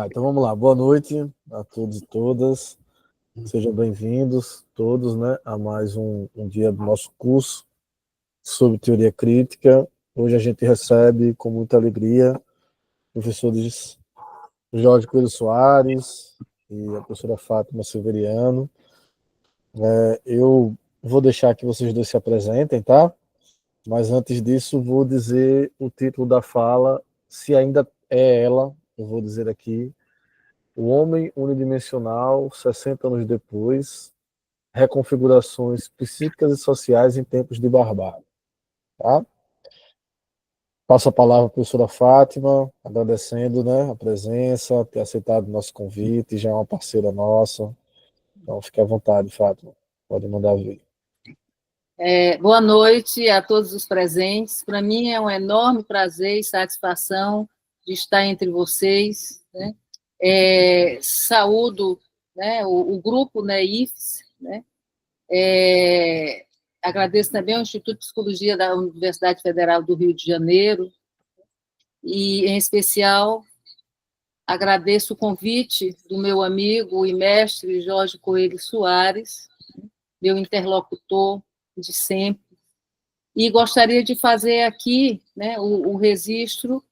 Então vamos lá, boa noite a todos e todas, sejam bem-vindos todos, né, a mais um dia do nosso curso sobre teoria crítica. Hoje a gente recebe com muita alegria professores Jorge Coelho Soares e a professora Fátima Silveriano. Eu vou deixar que vocês dois se apresentem, tá? Mas antes disso vou dizer o título da fala, se ainda é ela, eu vou dizer aqui: O Homem Unidimensional, 60 anos depois, reconfigurações psíquicas e sociais em tempos de barbárie. Tá? Passo a palavra à professora Fátima, agradecendo, né, a presença, ter aceitado o nosso convite, já é uma parceira nossa. Então, fique à vontade, Fátima, pode mandar ver. Boa noite a todos os presentes. Para mim é um enorme prazer e satisfação de estar entre vocês, né? Saúdo, né, o grupo, né, IFES, né? Agradeço também ao Instituto de Psicologia da Universidade Federal do Rio de Janeiro e, em especial, agradeço o convite do meu amigo e mestre Jorge Coelho Soares, meu interlocutor de sempre, e gostaria de fazer aqui, né, o registro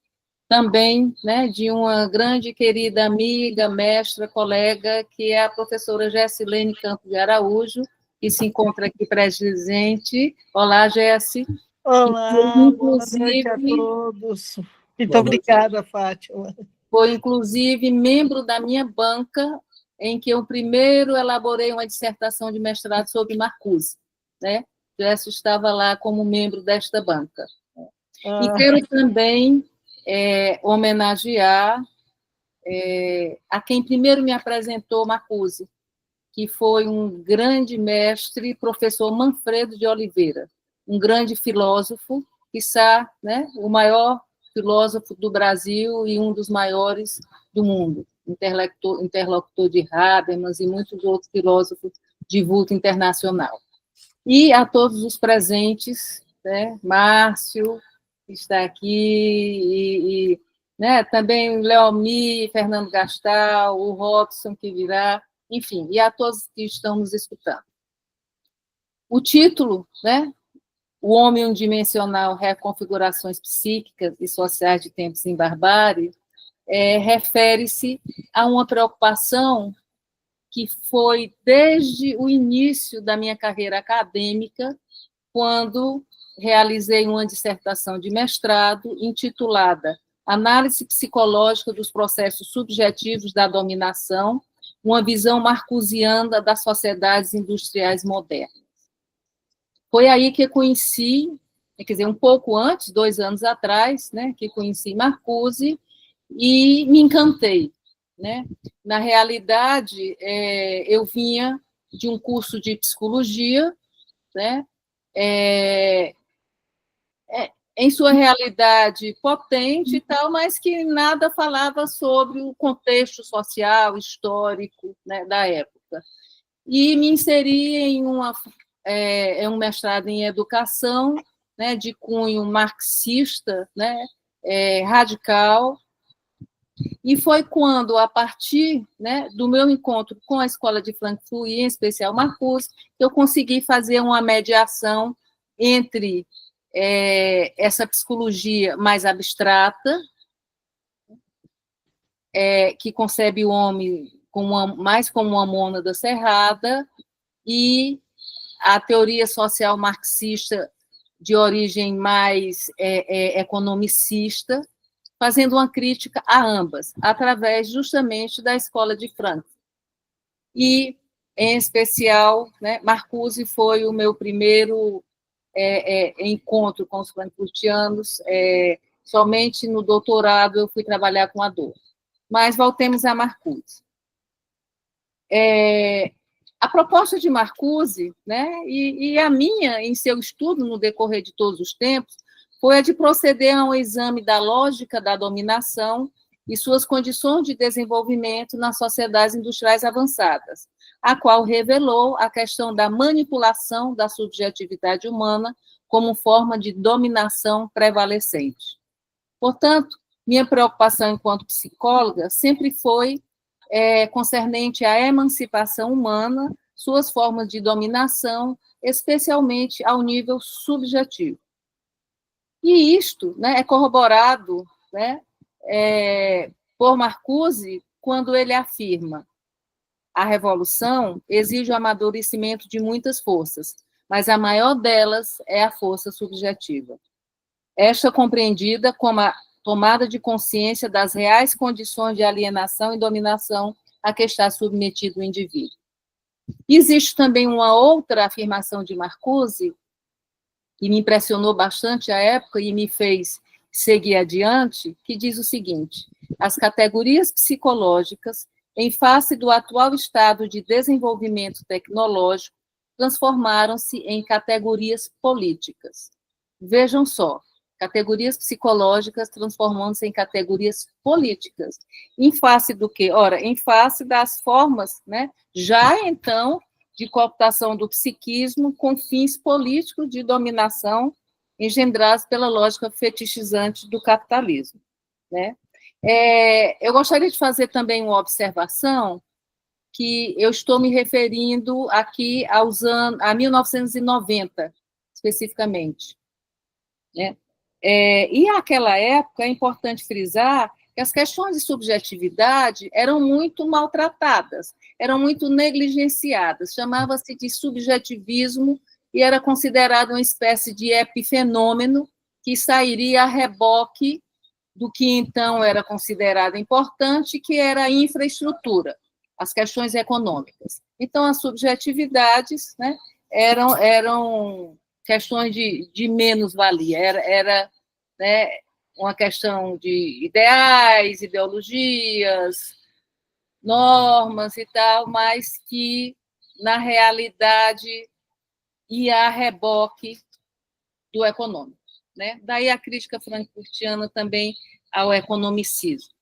também, né, de uma grande querida amiga, mestra, colega, que é a professora Gessilene Campos de Araújo, que se encontra aqui presente. Olá, Gessi. Olá, boa noite a todos. Muito obrigada, Fátima. Foi, inclusive, membro da minha banca, em que eu primeiro elaborei uma dissertação de mestrado sobre Marcuse, né? Gessi estava lá como membro desta banca. E quero também homenagear a quem primeiro me apresentou Marcuse, que foi um grande mestre, professor Manfredo de Oliveira, um grande filósofo, quiçá, né, o maior filósofo do Brasil e um dos maiores do mundo, interlocutor de Habermas e muitos outros filósofos de vulto internacional. E a todos os presentes, né, Márcio, que está aqui, né, também Leomi, Fernando Gastal, o Robson, que virá, enfim, e a todos que estão nos escutando. O título, né, O Homem Unidimensional, Reconfigurações Psíquicas e Sociais de Tempos em Barbárie, refere-se a uma preocupação que foi desde o início da minha carreira acadêmica, quando realizei uma dissertação de mestrado intitulada Análise Psicológica dos Processos Subjetivos da Dominação, uma visão marcusiana das sociedades industriais modernas. Foi aí que conheci, quer dizer, um pouco antes, 2 anos atrás, né, que conheci Marcuse e me encantei, né? Na realidade, eu vinha de um curso de psicologia, né? Em sua realidade potente e tal, mas que nada falava sobre o contexto social, histórico, né, da época. E me inseri em um mestrado em educação, né, de cunho marxista, né, radical. E foi quando, a partir, né, do meu encontro com a Escola de Frankfurt, e em especial Marcuse, eu consegui fazer uma mediação entre essa psicologia mais abstrata, que concebe o homem mais como uma mônada cerrada, e a teoria social marxista de origem mais economicista, fazendo uma crítica a ambas, através justamente da Escola de Frankfurt. E, em especial, né, Marcuse foi o meu primeiro encontro com os frankfurtianos. Somente no doutorado eu fui trabalhar com a dor. Mas voltemos a Marcuse. A proposta de Marcuse, né, e a minha, em seu estudo no decorrer de todos os tempos, foi a de proceder a um exame da lógica da dominação e suas condições de desenvolvimento nas sociedades industriais avançadas, a qual revelou a questão da manipulação da subjetividade humana como forma de dominação prevalecente. Portanto, minha preocupação enquanto psicóloga sempre foi concernente à emancipação humana, suas formas de dominação, especialmente ao nível subjetivo. E isto, né, é corroborado, né, por Marcuse quando ele afirma: a revolução exige o amadurecimento de muitas forças, mas a maior delas é a força subjetiva. Esta compreendida como a tomada de consciência das reais condições de alienação e dominação a que está submetido o indivíduo. Existe também uma outra afirmação de Marcuse, que me impressionou bastante à época e me fez seguir adiante, que diz o seguinte: as categorias psicológicas, em face do atual estado de desenvolvimento tecnológico, transformaram-se em categorias políticas. Vejam só, categorias psicológicas transformando-se em categorias políticas. Em face do quê? Ora, em face das formas, né, já então, de cooptação do psiquismo com fins políticos de dominação engendrados pela lógica fetichizante do capitalismo, né? Eu gostaria de fazer também uma observação, que eu estou me referindo aqui a 1990, especificamente, né? E naquela época, é importante frisar que as questões de subjetividade eram muito maltratadas, eram muito negligenciadas, chamava-se de subjetivismo e era considerado uma espécie de epifenômeno que sairia a reboque do que então era considerado importante, que era a infraestrutura, as questões econômicas. Então, as subjetividades, né, eram questões de menos-valia, era né, uma questão de ideais, ideologias, normas e tal, mas que, na realidade, ia a reboque do econômico, né? Daí a crítica frankfurtiana também ao economicismo.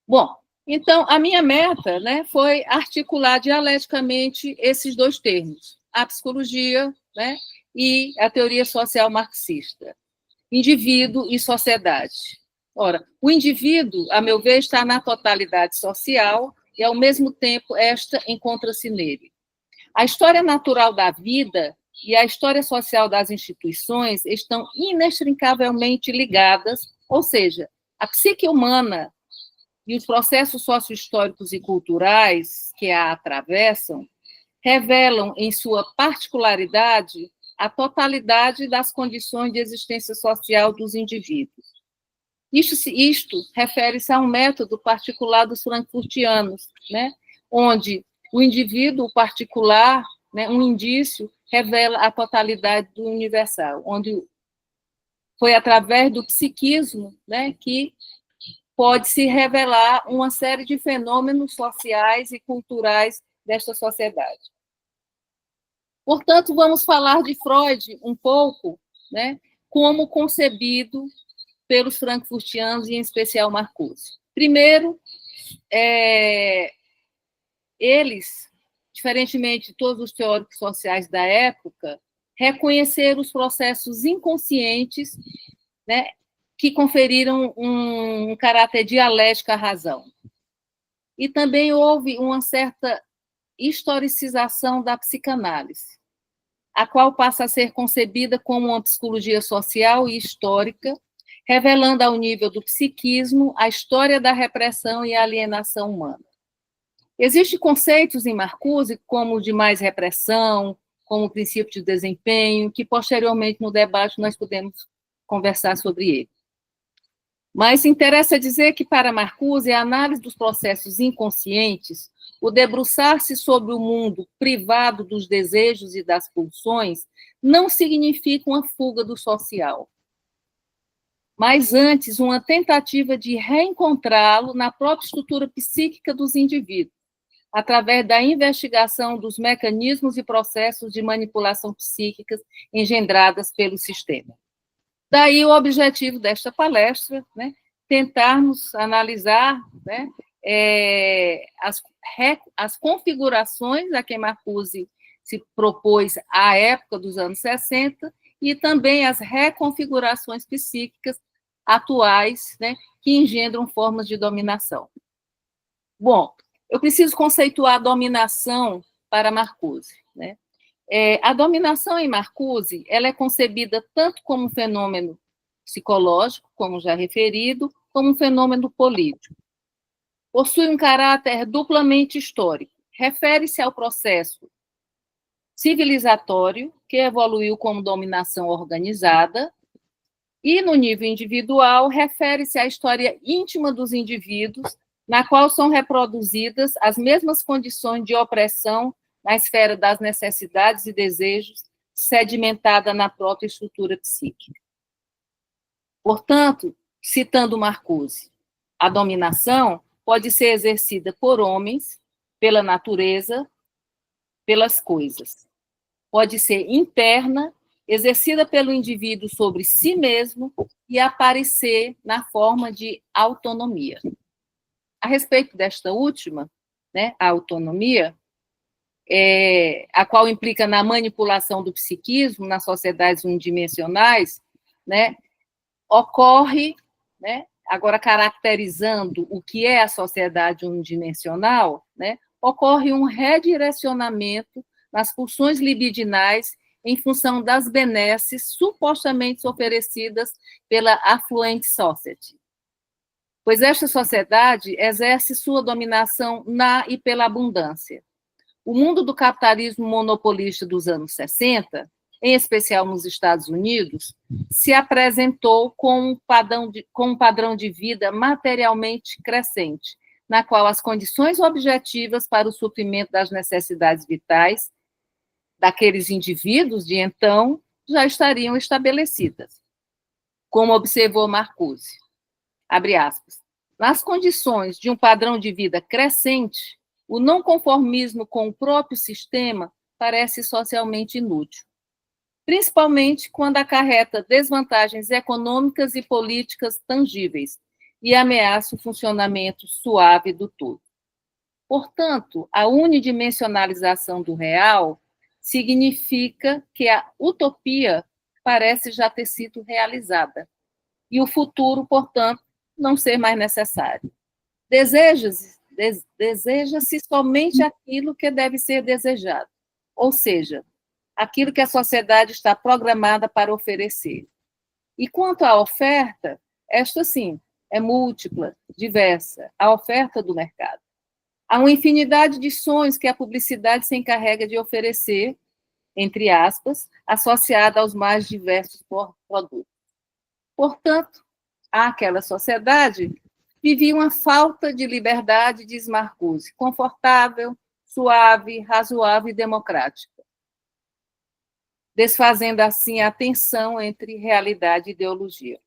Bom, então, a minha meta, né, foi articular dialeticamente esses dois termos, a psicologia, né, e a teoria social marxista, indivíduo e sociedade. Ora, o indivíduo, a meu ver, está na totalidade social e, ao mesmo tempo, esta encontra-se nele. A história natural da vida e a história social das instituições estão inextricavelmente ligadas, ou seja, a psique humana e os processos sociohistóricos e culturais que a atravessam revelam, em sua particularidade, a totalidade das condições de existência social dos indivíduos. Isto refere-se a um método particular dos frankfurtianos, né, onde o indivíduo particular, né, um indício, revela a totalidade do universal, onde foi através do psiquismo, né, que pode-se revelar uma série de fenômenos sociais e culturais desta sociedade. Portanto, vamos falar de Freud um pouco, né, como concebido pelos frankfurtianos, e em especial Marcuse. Primeiro, eles, diferentemente de todos os teóricos sociais da época, reconheceram os processos inconscientes, né, que conferiram um caráter dialético à razão. E também houve uma certa historicização da psicanálise, a qual passa a ser concebida como uma psicologia social e histórica, revelando ao nível do psiquismo a história da repressão e alienação humana. Existem conceitos em Marcuse, como o de mais repressão, como o princípio de desempenho, que posteriormente no debate nós podemos conversar sobre ele. Mas interessa dizer que para Marcuse, a análise dos processos inconscientes, o debruçar-se sobre o mundo privado dos desejos e das pulsões, não significa uma fuga do social, mas antes uma tentativa de reencontrá-lo na própria estrutura psíquica dos indivíduos, através da investigação dos mecanismos e processos de manipulação psíquicas engendradas pelo sistema. Daí o objetivo desta palestra, né, tentarmos analisar, né, as configurações a que Marcuse se propôs à época dos anos 60 e também as reconfigurações psíquicas atuais, né, que engendram formas de dominação. Bom, eu preciso conceituar a dominação para Marcuse, né? A dominação em Marcuse, ela é concebida tanto como um fenômeno psicológico, como já referido, como um fenômeno político. Possui um caráter duplamente histórico. Refere-se ao processo civilizatório, que evoluiu como dominação organizada, e, no nível individual, refere-se à história íntima dos indivíduos, na qual são reproduzidas as mesmas condições de opressão na esfera das necessidades e desejos, sedimentada na própria estrutura psíquica. Portanto, citando Marcuse, a dominação pode ser exercida por homens, pela natureza, pelas coisas. Pode ser interna, exercida pelo indivíduo sobre si mesmo e aparecer na forma de autonomia. A respeito desta última, né, a autonomia, a qual implica na manipulação do psiquismo nas sociedades unidimensionais, né, ocorre, né, agora caracterizando o que é a sociedade unidimensional, né, ocorre um redirecionamento nas pulsões libidinais em função das benesses supostamente oferecidas pela affluent society. Pois esta sociedade exerce sua dominação na e pela abundância. O mundo do capitalismo monopolista dos anos 60, em especial nos Estados Unidos, se apresentou com um padrão de vida materialmente crescente, na qual as condições objetivas para o suprimento das necessidades vitais daqueles indivíduos de então já estariam estabelecidas. Como observou Marcuse, abre aspas, nas condições de um padrão de vida crescente, o não conformismo com o próprio sistema parece socialmente inútil, principalmente quando acarreta desvantagens econômicas e políticas tangíveis e ameaça o funcionamento suave do todo. Portanto, a unidimensionalização do real significa que a utopia parece já ter sido realizada e o futuro, portanto, não ser mais necessário. Deseja-se somente aquilo que deve ser desejado, ou seja, aquilo que a sociedade está programada para oferecer. E quanto à oferta, esta sim, é múltipla, diversa, a oferta do mercado. Há uma infinidade de sonhos que a publicidade se encarrega de oferecer, entre aspas, associada aos mais diversos produtos. Portanto, aquela sociedade vivia uma falta de liberdade, diz Marcuse, confortável, suave, razoável e democrática, desfazendo assim a tensão entre realidade e ideologia.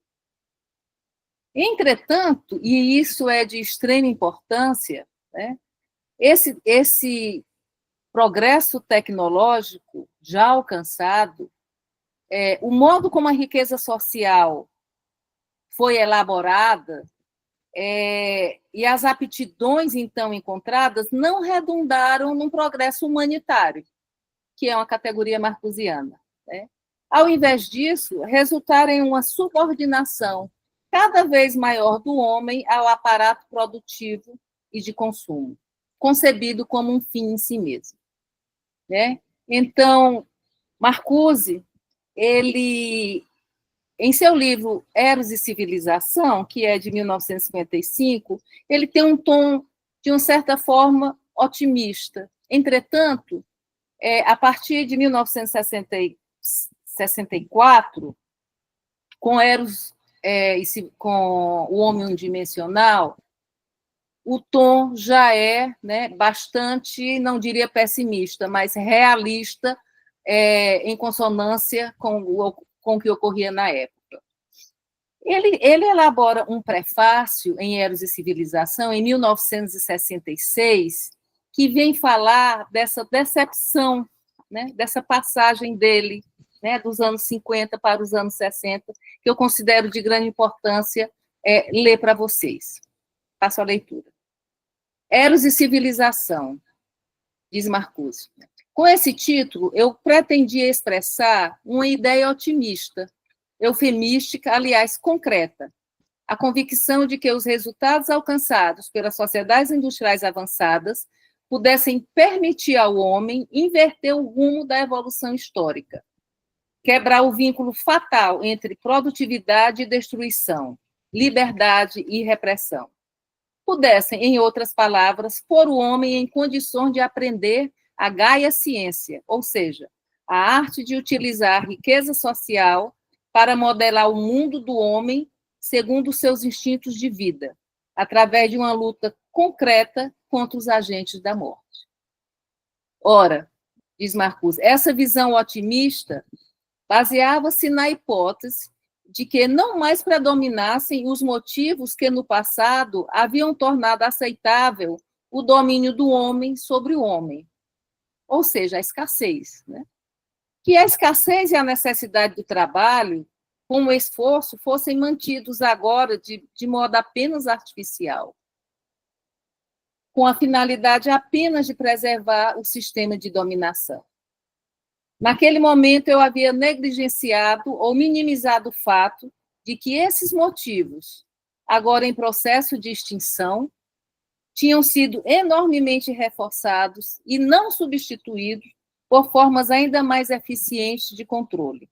Entretanto, e isso é de extrema importância, né, esse progresso tecnológico já alcançado, o modo como a riqueza social foi elaborada e as aptidões, então, encontradas não redundaram num progresso humanitário, que é uma categoria marcusiana, né? Ao invés disso, resultaram em uma subordinação cada vez maior do homem ao aparato produtivo e de consumo, concebido como um fim em si mesmo, né? Então, Marcuse, ele, em seu livro Eros e Civilização, que é de 1955, ele tem um tom, de uma certa forma, otimista. Entretanto, a partir de 1964, com Eros, com o Homem Unidimensional, o tom já é, né, bastante, não diria pessimista, mas realista, em consonância com o que ocorria na época. Ele elabora um prefácio em Eros e Civilização, em 1966, que vem falar dessa decepção, né, dessa passagem dele, né, dos anos 50 para os anos 60, que eu considero de grande importância ler para vocês. Faço a leitura. Eros e Civilização, diz Marcuse. Com esse título, eu pretendia expressar uma ideia otimista, eufemística, aliás, concreta, a convicção de que os resultados alcançados pelas sociedades industriais avançadas pudessem permitir ao homem inverter o rumo da evolução histórica, quebrar o vínculo fatal entre produtividade e destruição, liberdade e repressão. Pudessem, em outras palavras, pôr o homem em condições de aprender a gaia ciência, ou seja, a arte de utilizar a riqueza social para modelar o mundo do homem segundo os seus instintos de vida, através de uma luta concreta contra os agentes da morte. Ora, diz Marcuse, essa visão otimista baseava-se na hipótese de que não mais predominassem os motivos que no passado haviam tornado aceitável o domínio do homem sobre o homem, ou seja, a escassez, né? Que a escassez e a necessidade do trabalho, com o esforço, fossem mantidos agora de modo apenas artificial, com a finalidade apenas de preservar o sistema de dominação. Naquele momento, eu havia negligenciado ou minimizado o fato de que esses motivos, agora em processo de extinção, tinham sido enormemente reforçados e não substituídos por formas ainda mais eficientes de controle.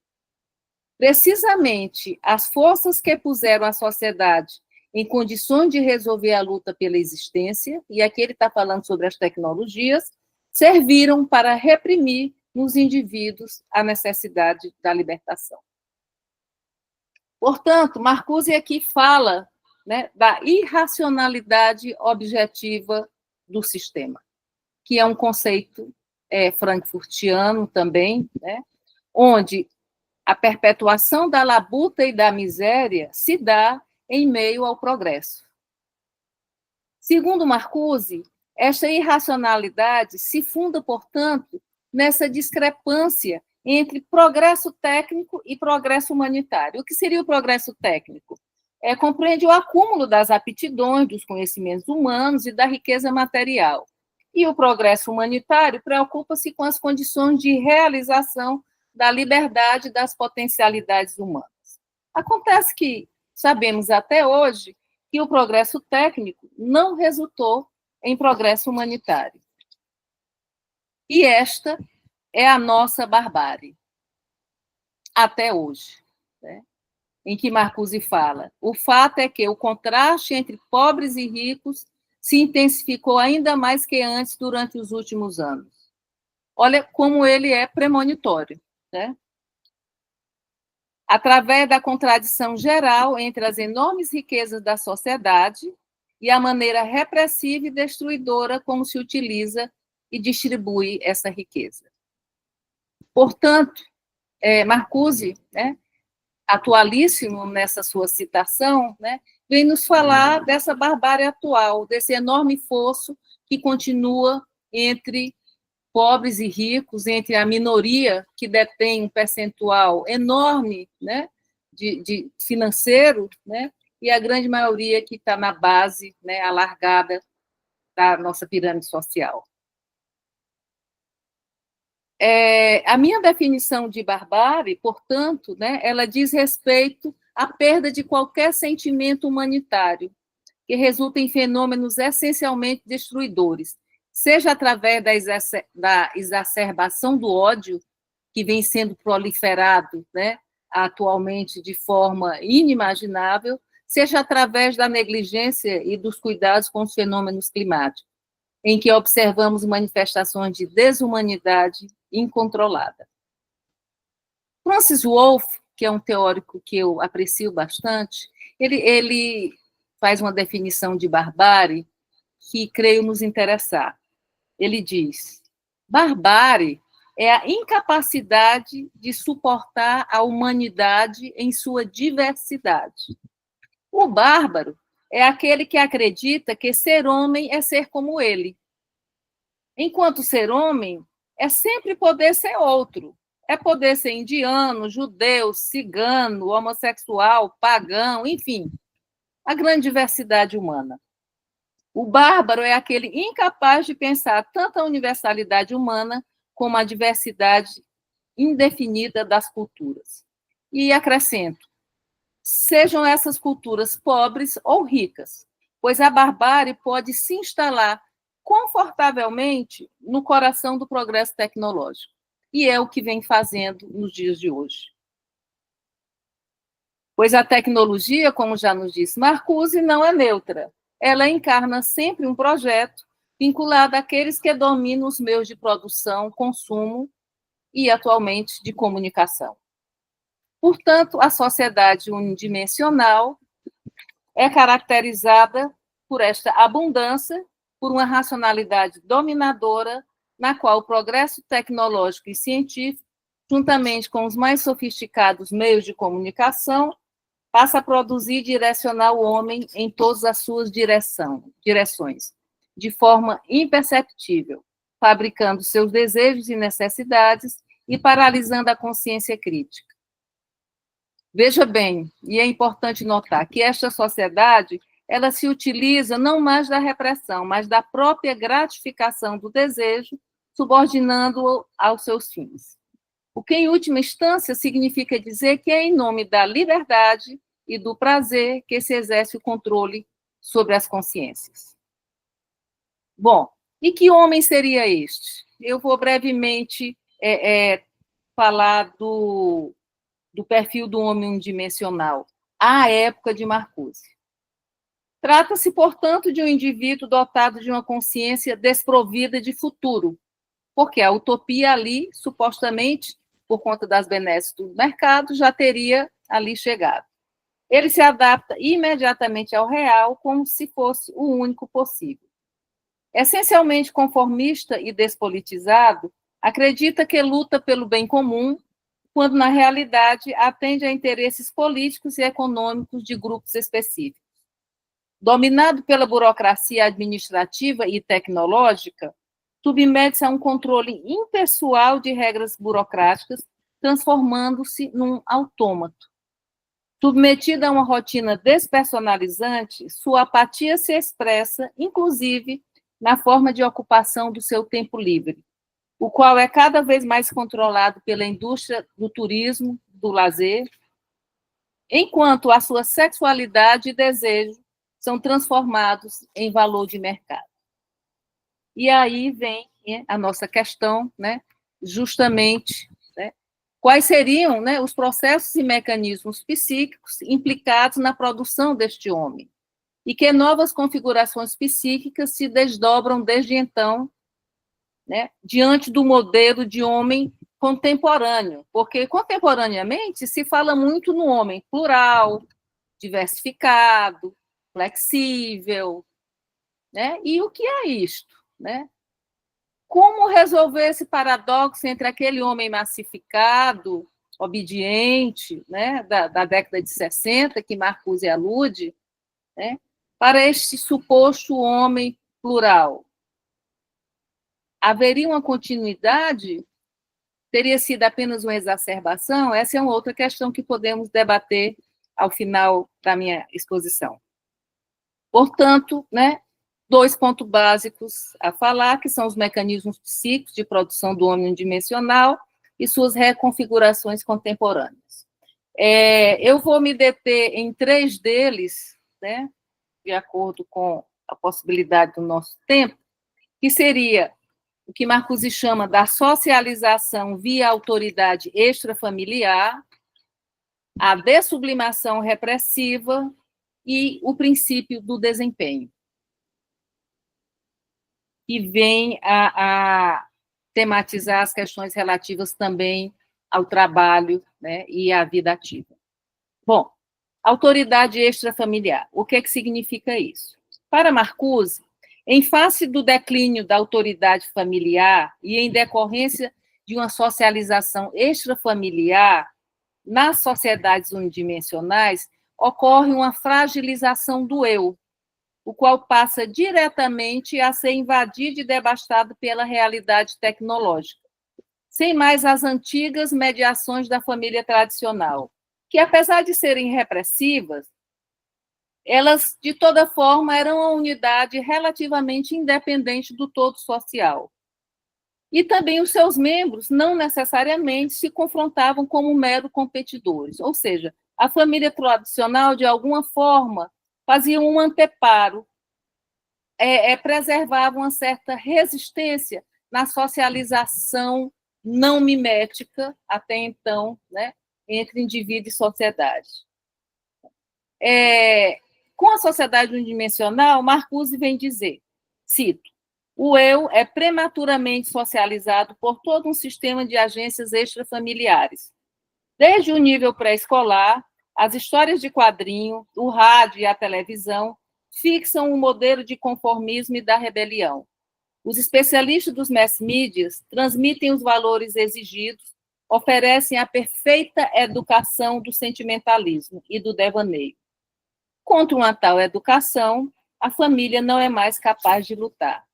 Precisamente as forças que puseram a sociedade em condições de resolver a luta pela existência, e aqui ele está falando sobre as tecnologias, serviram para reprimir nos indivíduos a necessidade da libertação. Portanto, Marcuse aqui fala, né, da irracionalidade objetiva do sistema, que é um conceito frankfurtiano também, né, onde a perpetuação da labuta e da miséria se dá em meio ao progresso. Segundo Marcuse, esta irracionalidade se funda, portanto, nessa discrepância entre progresso técnico e progresso humanitário. O que seria o progresso técnico? Compreende o acúmulo das aptidões, dos conhecimentos humanos e da riqueza material. E o progresso humanitário preocupa-se com as condições de realização da liberdade das potencialidades humanas. Acontece que sabemos até hoje que o progresso técnico não resultou em progresso humanitário. E esta é a nossa barbárie, até hoje, né? Em que Marcuse fala, o fato é que o contraste entre pobres e ricos se intensificou ainda mais que antes durante os últimos anos. Olha como ele é premonitório, né? Através da contradição geral entre as enormes riquezas da sociedade e a maneira repressiva e destruidora como se utiliza e distribui essa riqueza. Portanto, Marcuse, né, atualíssimo nessa sua citação, né, vem nos falar dessa barbárie atual, desse enorme fosso que continua entre pobres e ricos, entre a minoria que detém um percentual enorme, né, de financeiro, né, e a grande maioria que está na base, né, alargada da nossa pirâmide social. A minha definição de barbárie, portanto, né, ela diz respeito à perda de qualquer sentimento humanitário, que resulta em fenômenos essencialmente destruidores, seja através da exacerbação do ódio, que vem sendo proliferado, né, atualmente de forma inimaginável, seja através da negligência e dos cuidados com os fenômenos climáticos, em que observamos manifestações de desumanidade incontrolada. Francis Wolff, que é um teórico que eu aprecio bastante, ele faz uma definição de barbárie que creio nos interessar. Ele diz: barbárie é a incapacidade de suportar a humanidade em sua diversidade. O bárbaro é aquele que acredita que ser homem é ser como ele. Enquanto ser homem é sempre poder ser outro. É poder ser indiano, judeu, cigano, homossexual, pagão, enfim, a grande diversidade humana. O bárbaro é aquele incapaz de pensar tanto a universalidade humana como a diversidade indefinida das culturas. E acrescento, sejam essas culturas pobres ou ricas, pois a barbárie pode se instalar confortavelmente no coração do progresso tecnológico. E é o que vem fazendo nos dias de hoje. Pois a tecnologia, como já nos disse Marcuse, não é neutra. Ela encarna sempre um projeto vinculado àqueles que dominam os meios de produção, consumo e, atualmente, de comunicação. Portanto, a sociedade unidimensional é caracterizada por esta abundância, por uma racionalidade dominadora, na qual o progresso tecnológico e científico, juntamente com os mais sofisticados meios de comunicação, passa a produzir e direcionar o homem em todas as suas direções, de forma imperceptível, fabricando seus desejos e necessidades e paralisando a consciência crítica. Veja bem, e é importante notar que esta sociedade, ela se utiliza não mais da repressão, mas da própria gratificação do desejo, subordinando-o aos seus fins. O que, em última instância, significa dizer que é em nome da liberdade e do prazer que se exerce o controle sobre as consciências. Bom, e que homem seria este? Eu vou brevemente falar do perfil do homem unidimensional, à época de Marcuse. Trata-se, portanto, de um indivíduo dotado de uma consciência desprovida de futuro, porque a utopia ali, supostamente, por conta das benesses do mercado, já teria ali chegado. Ele se adapta imediatamente ao real como se fosse o único possível. Essencialmente conformista e despolitizado, acredita que luta pelo bem comum, quando, na realidade, atende a interesses políticos e econômicos de grupos específicos. Dominado pela burocracia administrativa e tecnológica, submete-se a um controle impessoal de regras burocráticas, transformando-se num autômato. Submetido a uma rotina despersonalizante, sua apatia se expressa, inclusive, na forma de ocupação do seu tempo livre, o qual é cada vez mais controlado pela indústria do turismo, do lazer, enquanto a sua sexualidade e desejo são transformados em valor de mercado. E aí vem a nossa questão, justamente, quais seriam os processos e mecanismos psíquicos implicados na produção deste homem, e que novas configurações psíquicas se desdobram desde então, diante do modelo de homem contemporâneo, porque contemporaneamente se fala muito no homem plural, diversificado, flexível, e o que é isto? Como resolver esse paradoxo entre aquele homem massificado, obediente, da década de 60, que Marcuse alude, para este suposto homem plural? Haveria uma continuidade? Teria sido apenas uma exacerbação? Essa é uma outra questão que podemos debater ao final da minha exposição. Portanto, 2 pontos básicos a falar, que são os mecanismos psíquicos de produção do homem unidimensional e suas reconfigurações contemporâneas. Eu vou me deter em 3 deles, de acordo com a possibilidade do nosso tempo, que seria o que Marcuse chama da socialização via autoridade extrafamiliar, a dessublimação repressiva e o princípio do desempenho. E vem a tematizar as questões relativas também ao trabalho e à vida ativa. Bom, autoridade extrafamiliar, o que significa isso? Para Marcuse, em face do declínio da autoridade familiar e em decorrência de uma socialização extrafamiliar, nas sociedades unidimensionais, ocorre uma fragilização do eu, o qual passa diretamente a ser invadido e devastado pela realidade tecnológica, sem mais as antigas mediações da família tradicional, que, apesar de serem repressivas, elas, de toda forma, eram uma unidade relativamente independente do todo social. E também os seus membros não necessariamente se confrontavam como mero competidores, ou seja, a família tradicional, de alguma forma, fazia um anteparo, preservava uma certa resistência na socialização não mimética, até então, né, entre indivíduo e sociedade. Com a sociedade unidimensional, Marcuse vem dizer, cito, o eu é prematuramente socializado por todo um sistema de agências extrafamiliares. Desde o nível pré-escolar, as histórias de quadrinho, o rádio e a televisão fixam um modelo de conformismo e da rebelião. Os especialistas dos mass medias transmitem os valores exigidos, oferecem a perfeita educação do sentimentalismo e do devaneio. Contra uma tal educação, a família não é mais capaz de lutar.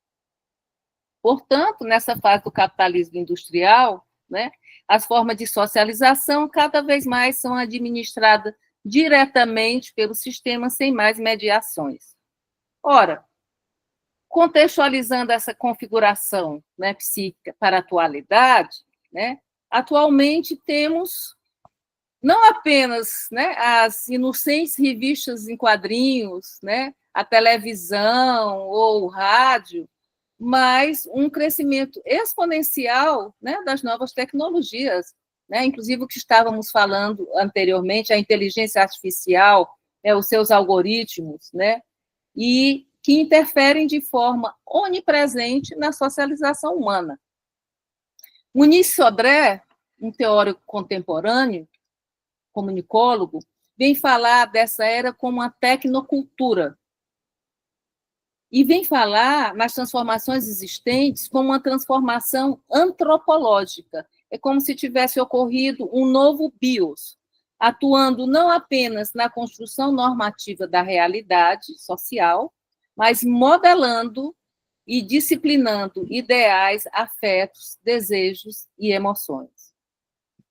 Portanto, nessa fase do capitalismo industrial, né, as formas de socialização cada vez mais são administradas diretamente pelo sistema sem mais mediações. Ora, contextualizando essa configuração, né, psíquica para a atualidade, né, atualmente temos não apenas, né, as inocentes revistas em quadrinhos, né, a televisão ou o rádio, mas um crescimento exponencial, né, das novas tecnologias, né, inclusive o que estávamos falando anteriormente, a inteligência artificial, os seus algoritmos, né, e que interferem de forma onipresente na socialização humana. Muniz Sodré, um teórico contemporâneo, comunicólogo, vem falar dessa era como uma tecnocultura, e vem falar nas transformações existentes como uma transformação antropológica. É como se tivesse ocorrido um novo bios, atuando não apenas na construção normativa da realidade social, mas modelando e disciplinando ideais, afetos, desejos e emoções.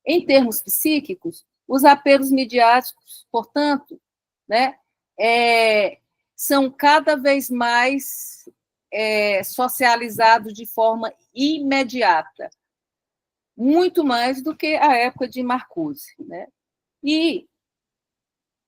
Em termos psíquicos, os apelos midiáticos, portanto, né, são cada vez mais socializados de forma imediata, muito mais do que a época de Marcuse, né? E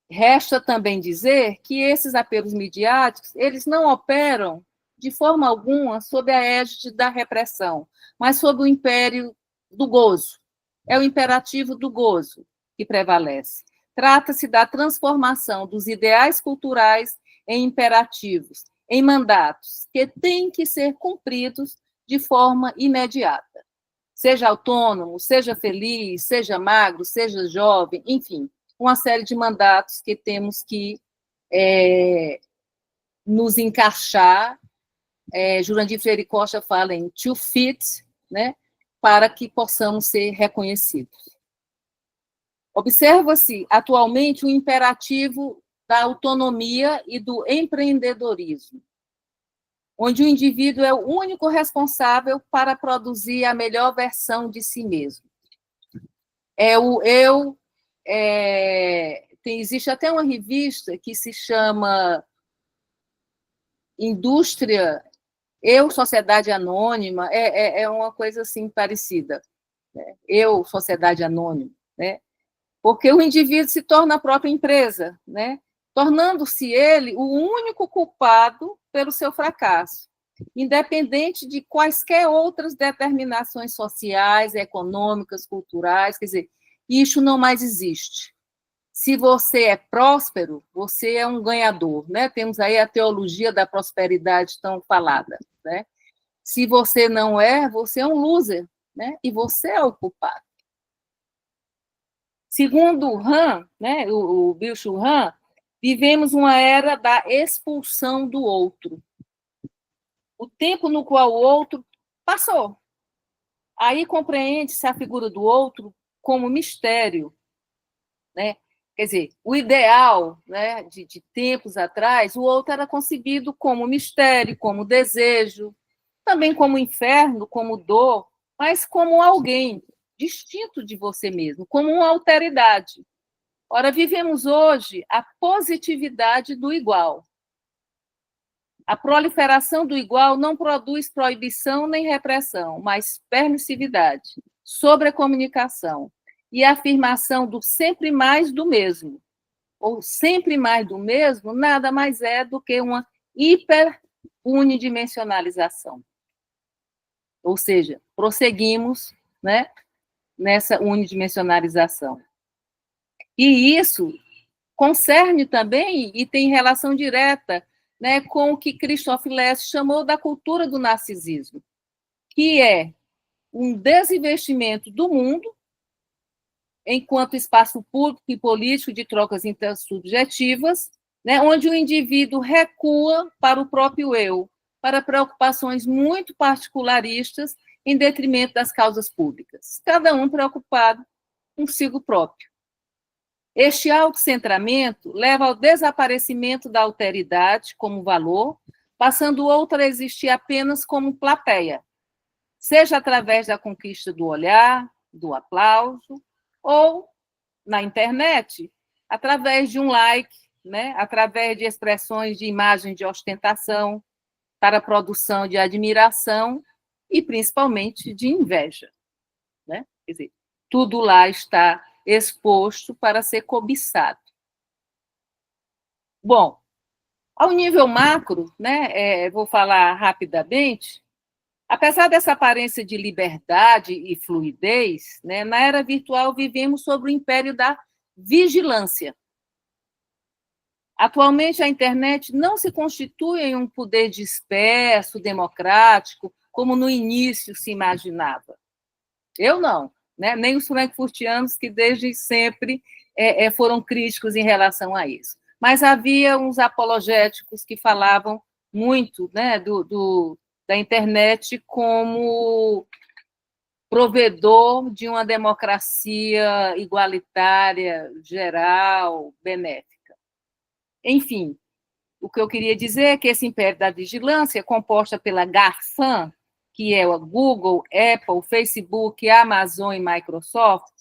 resta também dizer que esses apelos midiáticos, eles não operam de forma alguma sob a égide da repressão, mas sob o império do gozo. É o imperativo do gozo que prevalece. Trata-se da transformação dos ideais culturais em imperativos, em mandatos, que têm que ser cumpridos de forma imediata. Seja autônomo, seja feliz, seja magro, seja jovem, enfim, uma série de mandatos que temos que nos encaixar. Jurandir Freire Costa fala em to fit, né, para que possamos ser reconhecidos. Observa-se atualmente o imperativo da autonomia e do empreendedorismo, onde o indivíduo é o único responsável para produzir a melhor versão de si mesmo. Existe até uma revista que se chama Indústria, Sociedade Anônima, é uma coisa assim parecida, né? Sociedade Anônima, né? Porque o indivíduo se torna a própria empresa, né? Tornando-se ele o único culpado pelo seu fracasso, independente de quaisquer outras determinações sociais, econômicas, culturais, quer dizer, isso não mais existe. Se você é próspero, você é um ganhador, né? Temos aí a teologia da prosperidade tão falada, né? Se você não é, você é um loser, né? E você é o culpado. Segundo o Han, né, o Byung-Chul Han, vivemos uma era da expulsão do outro. O tempo no qual o outro passou. Aí compreende-se a figura do outro como mistério, né? Quer dizer, o ideal, né, de tempos atrás, o outro era concebido como mistério, como desejo, também como inferno, como dor, mas como alguém distinto de você mesmo, como uma alteridade. Ora, vivemos hoje a positividade do igual. A proliferação do igual não produz proibição nem repressão, mas permissividade, sobrecomunicação, e a afirmação do sempre mais do mesmo, ou sempre mais do mesmo, nada mais é do que uma hiperunidimensionalização. Ou seja, prosseguimos, né, nessa unidimensionalização. E isso concerne também e tem relação direta, né, com o que Christoph Less chamou da cultura do narcisismo, que é um desinvestimento do mundo enquanto espaço público e político de trocas intersubjetivas, né, onde o indivíduo recua para o próprio eu, para preocupações muito particularistas em detrimento das causas públicas, cada um preocupado consigo próprio. Este autocentramento leva ao desaparecimento da alteridade como valor, passando outra a existir apenas como plateia, seja através da conquista do olhar, do aplauso, ou na internet, através de um like, né? Através de expressões de imagem de ostentação, para a produção de admiração e, principalmente, de inveja. Né? Quer dizer, tudo lá está exposto para ser cobiçado. Bom, ao nível macro, né, vou falar rapidamente, apesar dessa aparência de liberdade e fluidez, né, na era virtual vivemos sob o império da vigilância. Atualmente, a internet não se constitui em um poder disperso, democrático, como no início se imaginava. Eu não, né? Nem os frankfurtianos, que desde sempre foram críticos em relação a isso. Mas havia uns apologéticos que falavam muito, né, da internet como provedor de uma democracia igualitária, geral, benéfica. Enfim, o que eu queria dizer é que esse império da vigilância, composta pela GAFAM, que é o Google, Apple, Facebook, Amazon e Microsoft,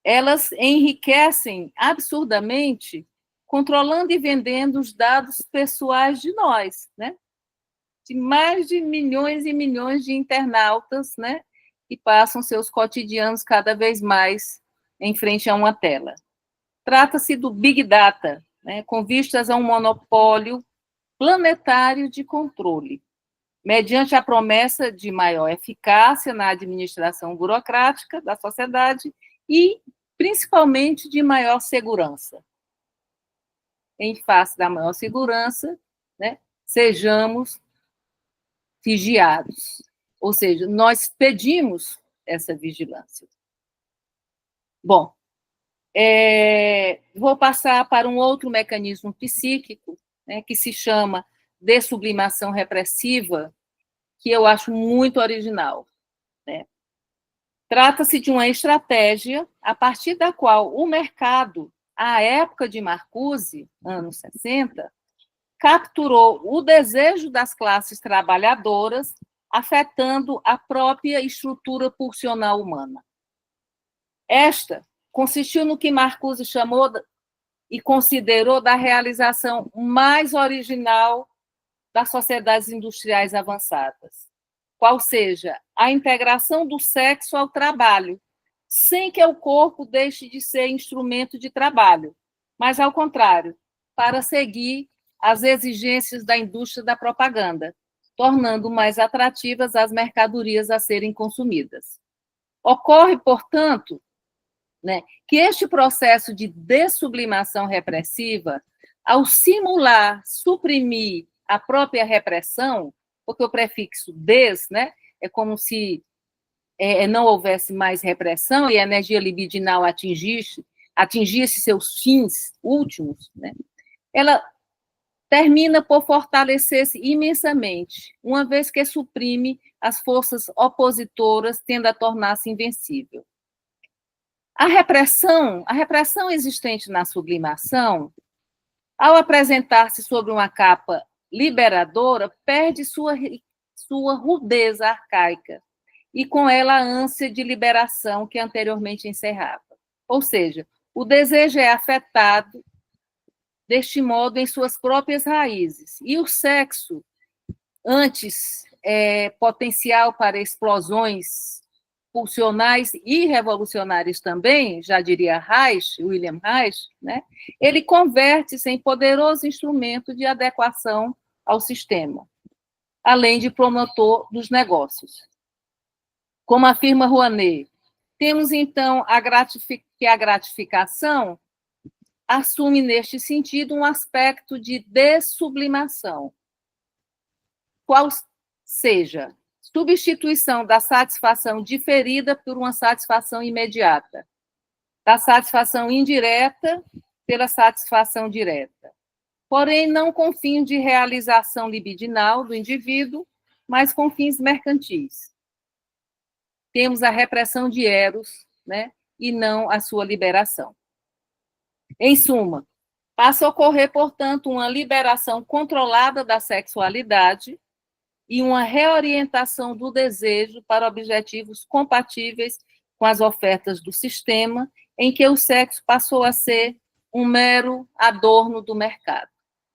elas enriquecem absurdamente, controlando e vendendo os dados pessoais de nós, né? De mais de milhões e milhões de internautas, né? Que passam seus cotidianos cada vez mais em frente a uma tela. Trata-se do Big Data, né? Com vistas a um monopólio planetário de controle, mediante a promessa de maior eficácia na administração burocrática da sociedade e, principalmente, de maior segurança. Em face da maior segurança, né, sejamos vigiados. Ou seja, nós pedimos essa vigilância. Bom, vou passar para um outro mecanismo psíquico, né, que se chama dessublimação repressiva, que eu acho muito original. Né? Trata-se de uma estratégia a partir da qual o mercado, à época de Marcuse, anos 60, capturou o desejo das classes trabalhadoras, afetando a própria estrutura pulsional humana. Esta consistiu no que Marcuse chamou e considerou da realização mais original das sociedades industriais avançadas, qual seja a integração do sexo ao trabalho, sem que o corpo deixe de ser instrumento de trabalho, mas, ao contrário, para seguir as exigências da indústria da propaganda, tornando mais atrativas as mercadorias a serem consumidas. Ocorre, portanto, né, que este processo de dessublimação repressiva, ao simular, suprimir a própria repressão, porque o prefixo des, né, é como se não houvesse mais repressão e a energia libidinal atingisse seus fins últimos, né, ela termina por fortalecer-se imensamente, uma vez que suprime as forças opositoras, tendo a tornar-se invencível. A repressão existente na sublimação, ao apresentar-se sobre uma capa liberadora, perde sua rudez arcaica e, com ela, a ânsia de liberação que anteriormente encerrava. Ou seja, o desejo é afetado deste modo em suas próprias raízes. E o sexo, antes potencial para explosões pulsionais e revolucionários também, já diria Reich, William Reich, né? Ele converte-se em poderoso instrumento de adequação ao sistema, além de promotor dos negócios. Como afirma Rouanet, temos, então, que a gratificação assume, neste sentido, um aspecto de dessublimação, qual seja substituição da satisfação diferida por uma satisfação imediata, da satisfação indireta pela satisfação direta, porém não com fins de realização libidinal do indivíduo, mas com fins mercantis. Temos a repressão de Eros, né, e não a sua liberação. Em suma, passa a ocorrer, portanto, uma liberação controlada da sexualidade e uma reorientação do desejo para objetivos compatíveis com as ofertas do sistema, em que o sexo passou a ser um mero adorno do mercado.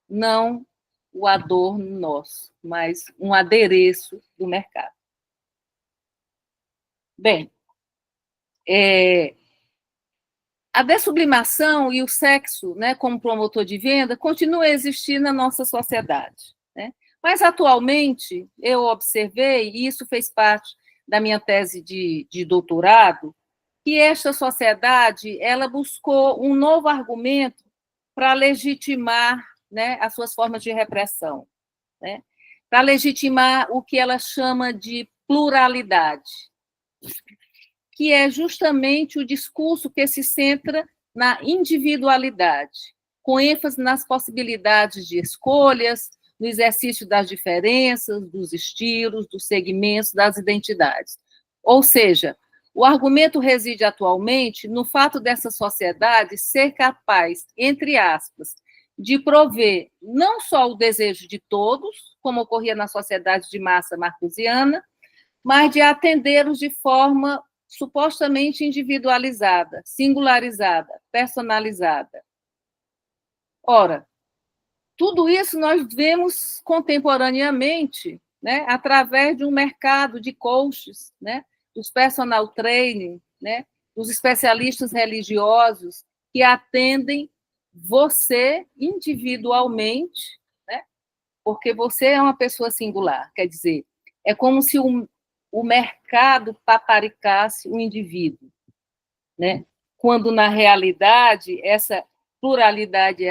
Não o adorno nosso, mas um adereço do mercado. Bem, a dessublimação e o sexo, né, como promotor de venda, continua a existir na nossa sociedade, né? Mas, atualmente, eu observei, e isso fez parte da minha tese de doutorado, que esta sociedade ela buscou um novo argumento para legitimar, né, as suas formas de repressão, né? Para legitimar o que ela chama de pluralidade, que é justamente o discurso que se centra na individualidade, com ênfase nas possibilidades de escolhas, no exercício das diferenças, dos estilos, dos segmentos, das identidades. Ou seja, o argumento reside atualmente no fato dessa sociedade ser capaz, entre aspas, de prover não só o desejo de todos, como ocorria na sociedade de massa marcusiana, mas de atendê-los de forma supostamente individualizada, singularizada, personalizada. Ora, tudo isso nós vemos contemporaneamente, né, através de um mercado de coaches, né, dos personal training, né, dos especialistas religiosos que atendem você individualmente, né, porque você é uma pessoa singular, quer dizer, é como se o mercado paparicasse o indivíduo, né, quando, na realidade, essa pluralidade,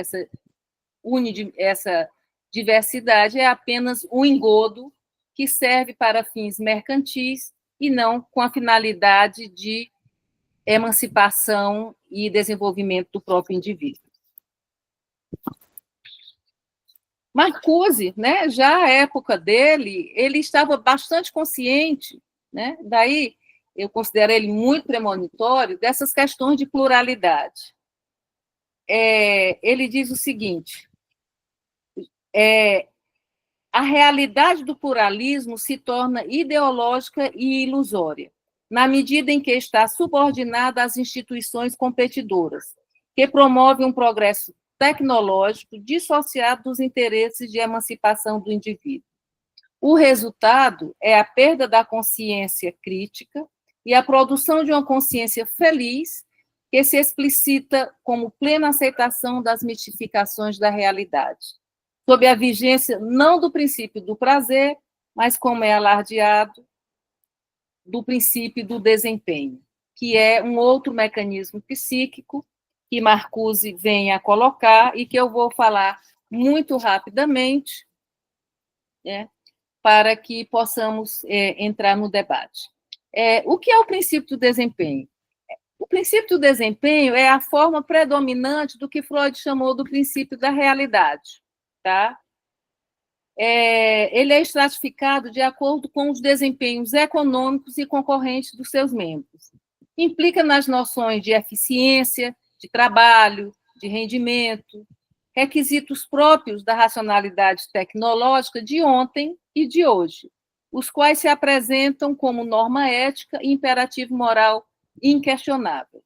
essa diversidade é apenas um engodo que serve para fins mercantis e não com a finalidade de emancipação e desenvolvimento do próprio indivíduo. Marcuse, né, já à época dele, ele estava bastante consciente, né, daí eu considero ele muito premonitório, dessas questões de pluralidade. Ele diz o seguinte: a realidade do pluralismo se torna ideológica e ilusória, na medida em que está subordinada às instituições competidoras, que promovem um progresso tecnológico dissociado dos interesses de emancipação do indivíduo. O resultado é a perda da consciência crítica e a produção de uma consciência feliz que se explicita como plena aceitação das mistificações da realidade, sob a vigência não do princípio do prazer, mas, como é alardeado, do princípio do desempenho, que é um outro mecanismo psíquico que Marcuse vem a colocar e que eu vou falar muito rapidamente, né, para que possamos entrar no debate. O que é o princípio do desempenho? O princípio do desempenho é a forma predominante do que Freud chamou do princípio da realidade, tá? Ele é estratificado de acordo com os desempenhos econômicos e concorrentes dos seus membros. Implica nas noções de eficiência, de trabalho, de rendimento, requisitos próprios da racionalidade tecnológica de ontem e de hoje, os quais se apresentam como norma ética e imperativo moral inquestionável.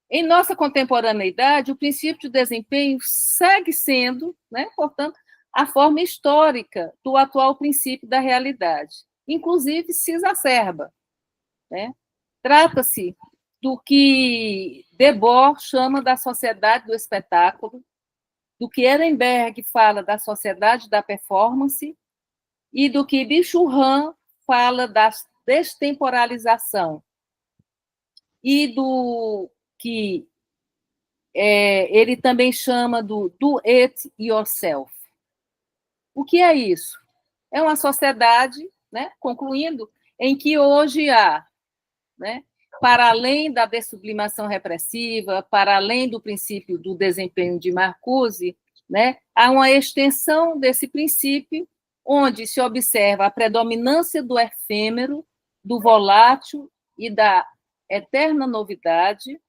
Em nossa contemporaneidade, o princípio de desempenho segue sendo, né, portanto, a forma histórica do atual princípio da realidade. Inclusive, se exacerba. né? Trata-se do que Debord chama da sociedade do espetáculo, do que Ehrenberg fala da sociedade da performance e do que Bichurran fala da destemporalização e do que ele também chama do do it yourself. O que é isso? É uma sociedade, né, concluindo, em que hoje há, né, para além da dessublimação repressiva, para além do princípio do desempenho de Marcuse, né, há uma extensão desse princípio, onde se observa a predominância do efêmero, do volátil e da eterna novidade,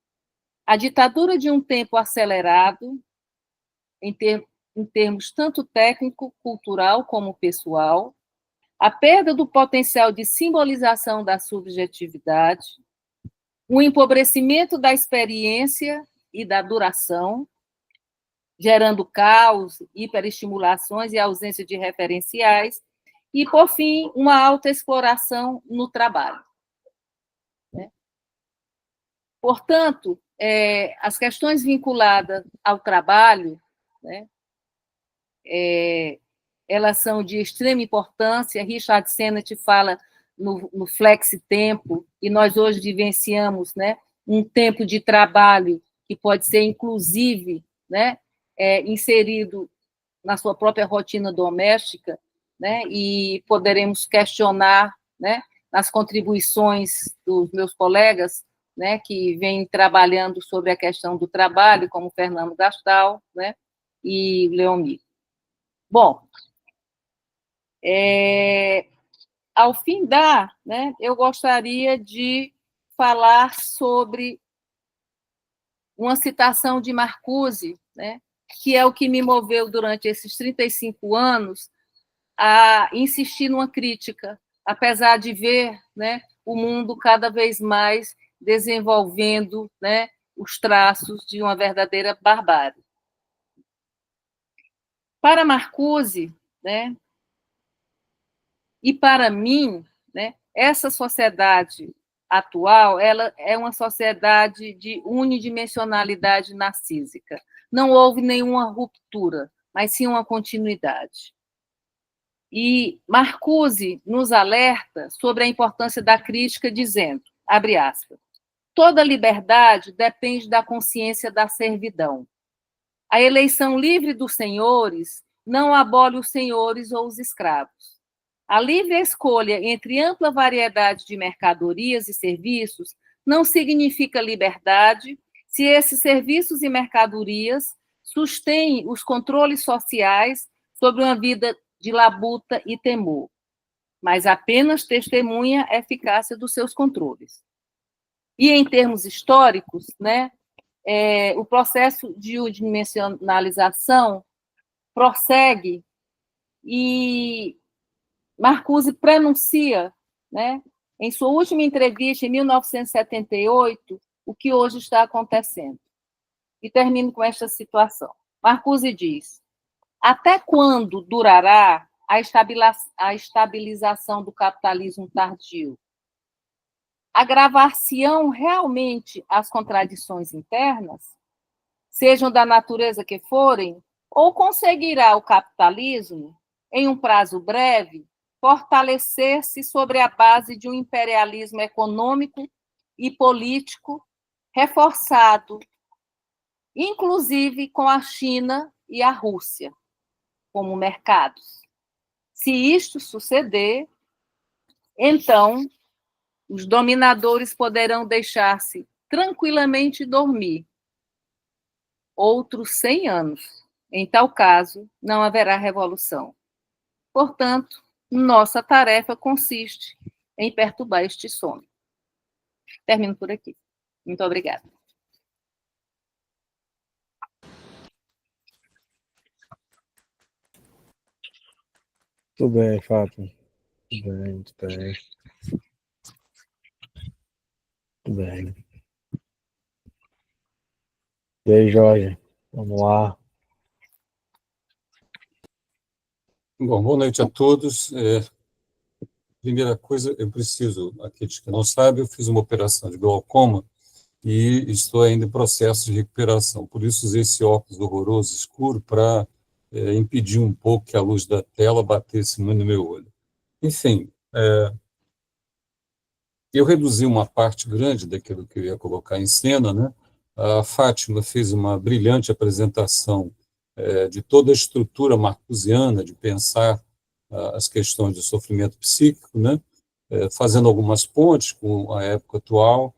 a ditadura de um tempo acelerado, em termos tanto técnico, cultural como pessoal, a perda do potencial de simbolização da subjetividade, o empobrecimento da experiência e da duração, gerando caos, hiperestimulações e ausência de referenciais, e, por fim, uma autoexploração no trabalho. Portanto, as questões vinculadas ao trabalho, né, elas são de extrema importância. Richard Sennett fala no flexi-tempo, e nós hoje vivenciamos, né, um tempo de trabalho que pode ser, inclusive, né, inserido na sua própria rotina doméstica, né, e poderemos questionar, né, nas contribuições dos meus colegas, né, que vêm trabalhando sobre a questão do trabalho, como Fernando Gastal, né, e Leomir. Bom, ao findar, né, eu gostaria de falar sobre uma citação de Marcuse, né, que é o que me moveu durante esses 35 anos a insistir numa crítica, apesar de ver, né, o mundo cada vez mais desenvolvendo, né, os traços de uma verdadeira barbárie. Para Marcuse, né, e para mim, né, essa sociedade atual, ela é uma sociedade de unidimensionalidade narcísica. Não houve nenhuma ruptura, mas sim uma continuidade. E Marcuse nos alerta sobre a importância da crítica, dizendo, abre aspas, toda liberdade depende da consciência da servidão. A eleição livre dos senhores não abole os senhores ou os escravos. A livre escolha entre ampla variedade de mercadorias e serviços não significa liberdade se esses serviços e mercadorias sustêm os controles sociais sobre uma vida de labuta e temor, mas apenas testemunha a eficácia dos seus controles. E, em termos históricos, né, o processo de unidimensionalização prossegue e Marcuse prenuncia, né, em sua última entrevista, em 1978, o que hoje está acontecendo. E termino com esta situação. Marcuse diz, até quando durará a estabilização do capitalismo tardio? Agravar-se-ão realmente as contradições internas, sejam da natureza que forem, ou conseguirá o capitalismo, em um prazo breve, fortalecer-se sobre a base de um imperialismo econômico e político reforçado, inclusive com a China e a Rússia como mercados? Se isto suceder, então os dominadores poderão deixar-se tranquilamente dormir outros 100 anos. Em tal caso, não haverá revolução. Portanto, nossa tarefa consiste em perturbar este sono. Termino por aqui. Muito obrigada. Tudo bem, Fátima. Tudo bem, muito bem. Tudo bem. E aí, Jorge? Vamos lá. Bom, boa noite a todos. primeira coisa, eu preciso, aqueles que não sabem, eu fiz uma operação de glaucoma e estou ainda em processo de recuperação. Por isso, usei esse óculos horroroso, escuro, para impedir um pouco que a luz da tela batesse muito no meu olho. Enfim, eu reduzi uma parte grande daquilo que eu ia colocar em cena, né? A Fátima fez uma brilhante apresentação de toda a estrutura marcusiana de pensar as questões do sofrimento psíquico, né? Fazendo algumas pontes com a época atual,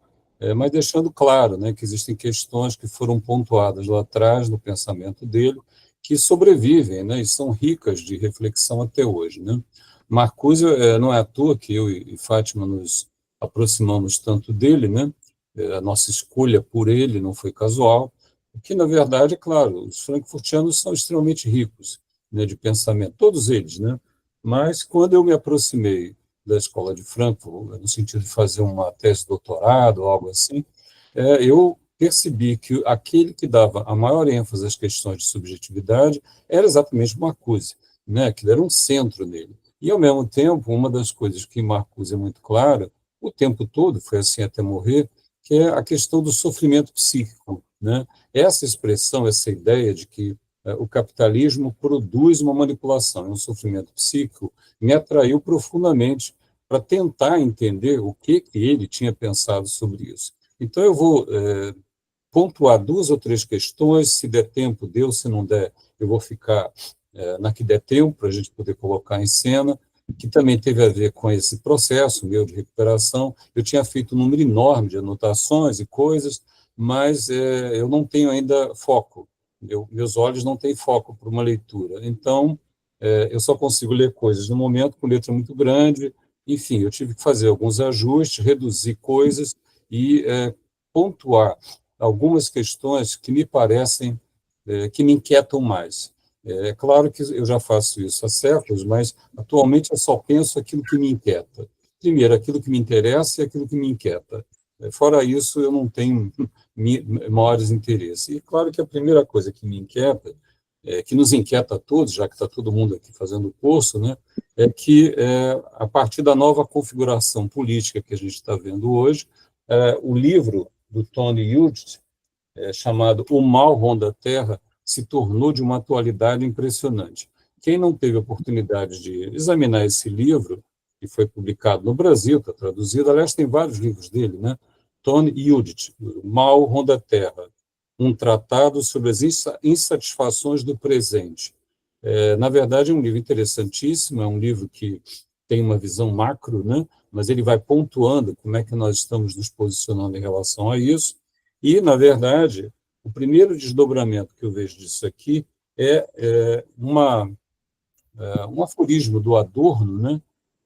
mas deixando claro, né, que existem questões que foram pontuadas lá atrás no pensamento dele, que sobrevivem, né, e são ricas de reflexão até hoje, né? Marcuse, não é à toa que eu e Fátima nos aproximamos tanto dele, né? A nossa escolha por ele não foi casual, porque, na verdade, é claro, os frankfurtianos são extremamente ricos, né, de pensamento, todos eles, né? Mas, quando eu me aproximei da escola de Frankfurt, no sentido de fazer uma tese de doutorado ou algo assim, eu percebi que aquele que dava a maior ênfase às questões de subjetividade era exatamente Marcuse, né? Que era um centro nele. E, ao mesmo tempo, uma das coisas que Marcuse é muito clara, o tempo todo, foi assim até morrer, que é a questão do sofrimento psíquico, né? Essa expressão, essa ideia de que o capitalismo produz uma manipulação, um sofrimento psíquico, me atraiu profundamente para tentar entender o que ele tinha pensado sobre isso. Então, eu vou pontuar 2 ou 3 questões, se der tempo, deu, se não der, eu vou ficar na que der tempo, para a gente poder colocar em cena, que também teve a ver com esse processo meu de recuperação. Eu tinha feito um número enorme de anotações e coisas, mas eu não tenho ainda foco. Meus olhos não têm foco para uma leitura. Então, eu só consigo ler coisas no momento com letra muito grande. Enfim, eu tive que fazer alguns ajustes, reduzir coisas e pontuar algumas questões que me parecem, que me inquietam mais. É claro que eu já faço isso há séculos, mas atualmente eu só penso aquilo que me inquieta. Primeiro, aquilo que me interessa e aquilo que me inquieta. Fora isso, eu não tenho maiores interesses. E claro que a primeira coisa que me inquieta, que nos inquieta a todos, já que está todo mundo aqui fazendo o curso, né, é que, a partir da nova configuração política que a gente está vendo hoje, o livro do Tony Judt, chamado O Mal Ronda a Terra, se tornou de uma atualidade impressionante. Quem não teve a oportunidade de examinar esse livro, que foi publicado no Brasil, está traduzido, aliás, tem vários livros dele, né? Tony Judt, O Mal Ronda a Terra, um tratado sobre as insatisfações do presente. Na verdade, é um livro interessantíssimo, é um livro que tem uma visão macro, né? Mas ele vai pontuando como é que nós estamos nos posicionando em relação a isso. E, na verdade, o primeiro desdobramento que eu vejo disso aqui é um aforismo do Adorno, né?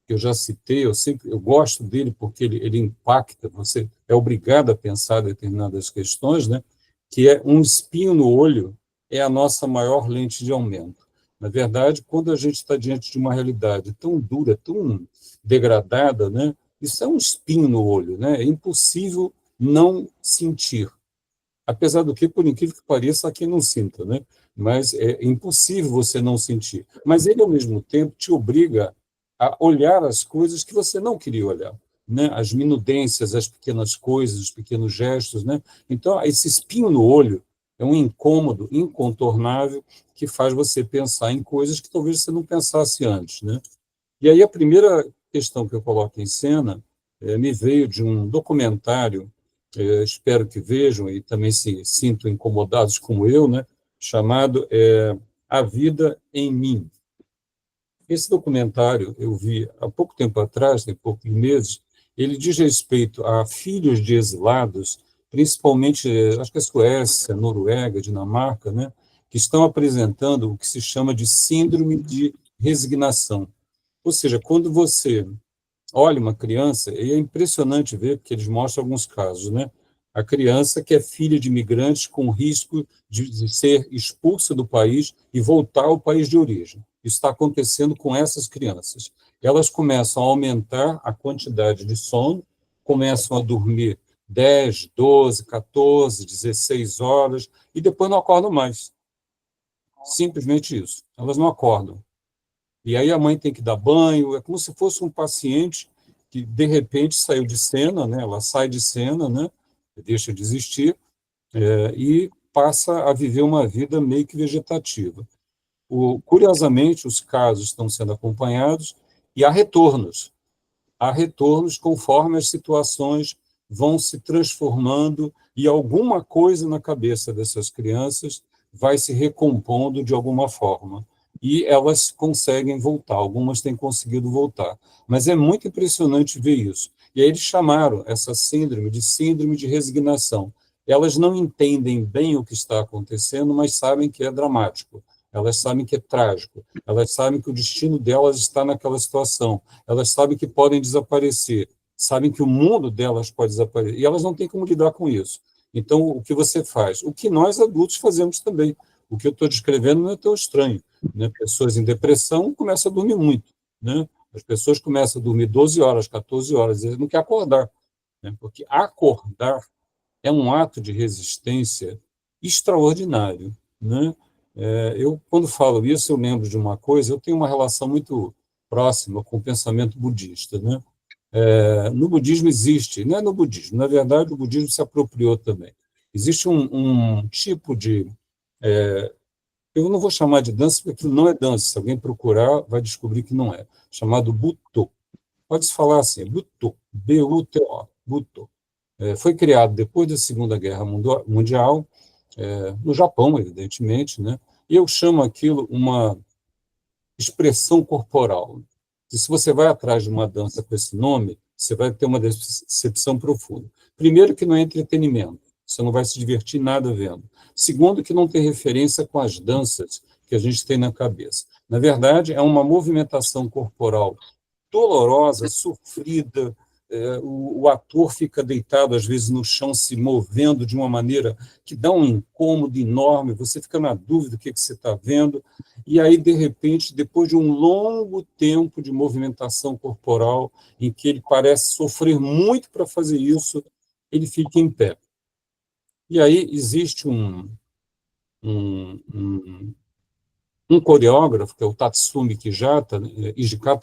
Que eu já citei, eu gosto dele porque ele impacta, você é obrigado a pensar determinadas questões, né? Que é um espinho no olho é a nossa maior lente de aumento. Na verdade, quando a gente está diante de uma realidade tão dura, tão degradada, né? Isso é um espinho no olho, né? É impossível não sentir. Apesar do que, por incrível que pareça, há quem não sinta, né? Mas é impossível você não sentir. Mas ele, ao mesmo tempo, te obriga a olhar as coisas que você não queria olhar, né? As minudências, as pequenas coisas, os pequenos gestos, né? Então, esse espinho no olho é um incômodo incontornável que faz você pensar em coisas que talvez você não pensasse antes, né? E aí a primeira questão que eu coloco em cena me veio de um documentário, espero que vejam e também se sintam incomodados como eu, né, chamado A Vida em Mim. Esse documentário eu vi há pouco tempo atrás, tem poucos meses, ele diz respeito a filhos de exilados, principalmente, acho que a Suécia, Noruega, Dinamarca, né, que estão apresentando o que se chama de síndrome de resignação. Ou seja, quando você olha uma criança, e é impressionante ver, porque eles mostram alguns casos, né? A criança que é filha de imigrantes com risco de ser expulsa do país e voltar ao país de origem. Isso está acontecendo com essas crianças. Elas começam a aumentar a quantidade de sono, começam a dormir 10, 12, 14, 16 horas, e depois não acordam mais. Simplesmente isso. Elas não acordam. E aí a mãe tem que dar banho, é como se fosse um paciente que, de repente, saiu de cena, né? Ela sai de cena, né? Deixa de existir, e passa a viver uma vida meio que vegetativa. Curiosamente, os casos estão sendo acompanhados e há retornos. Há retornos conforme as situações vão se transformando e alguma coisa na cabeça dessas crianças vai se recompondo de alguma forma. E elas conseguem voltar, algumas têm conseguido voltar. Mas é muito impressionante ver isso. E aí eles chamaram essa síndrome de resignação. Elas não entendem bem o que está acontecendo, mas sabem que é dramático. Elas sabem que é trágico. Elas sabem que o destino delas está naquela situação. Elas sabem que podem desaparecer. Sabem que o mundo delas pode desaparecer. E elas não têm como lidar com isso. Então, o que você faz? O que nós adultos fazemos também. O que eu estou descrevendo não é tão estranho, né? Pessoas em depressão começam a dormir muito, né? As pessoas começam a dormir 12 horas, 14 horas, eles não querem acordar, né? Porque acordar é um ato de resistência extraordinário, né? Eu, quando falo isso, eu lembro de uma coisa, eu tenho uma relação muito próxima com o pensamento budista, né? No budismo existe, não é no budismo, na verdade o budismo se apropriou também. Existe um tipo de... eu não vou chamar de dança, porque aquilo não é dança, se alguém procurar vai descobrir que não é, chamado Butto. Pode-se falar assim, Butto, B-U-T-O, Butto. Foi criado depois da Segunda Guerra Mundial, no Japão, evidentemente, né? E eu chamo aquilo uma expressão corporal. E se você vai atrás de uma dança com esse nome, você vai ter uma decepção profunda. Primeiro, que não é entretenimento, você não vai se divertir nada vendo. Segundo, que não tem referência com as danças que a gente tem na cabeça. Na verdade, é uma movimentação corporal dolorosa, sofrida. O ator fica deitado, às vezes, no chão, se movendo de uma maneira que dá um incômodo enorme, você fica na dúvida do que você está vendo, e aí, de repente, depois de um longo tempo de movimentação corporal, em que ele parece sofrer muito para fazer isso, ele fica em pé. E aí existe um coreógrafo, que é o Tatsumi Hijikata,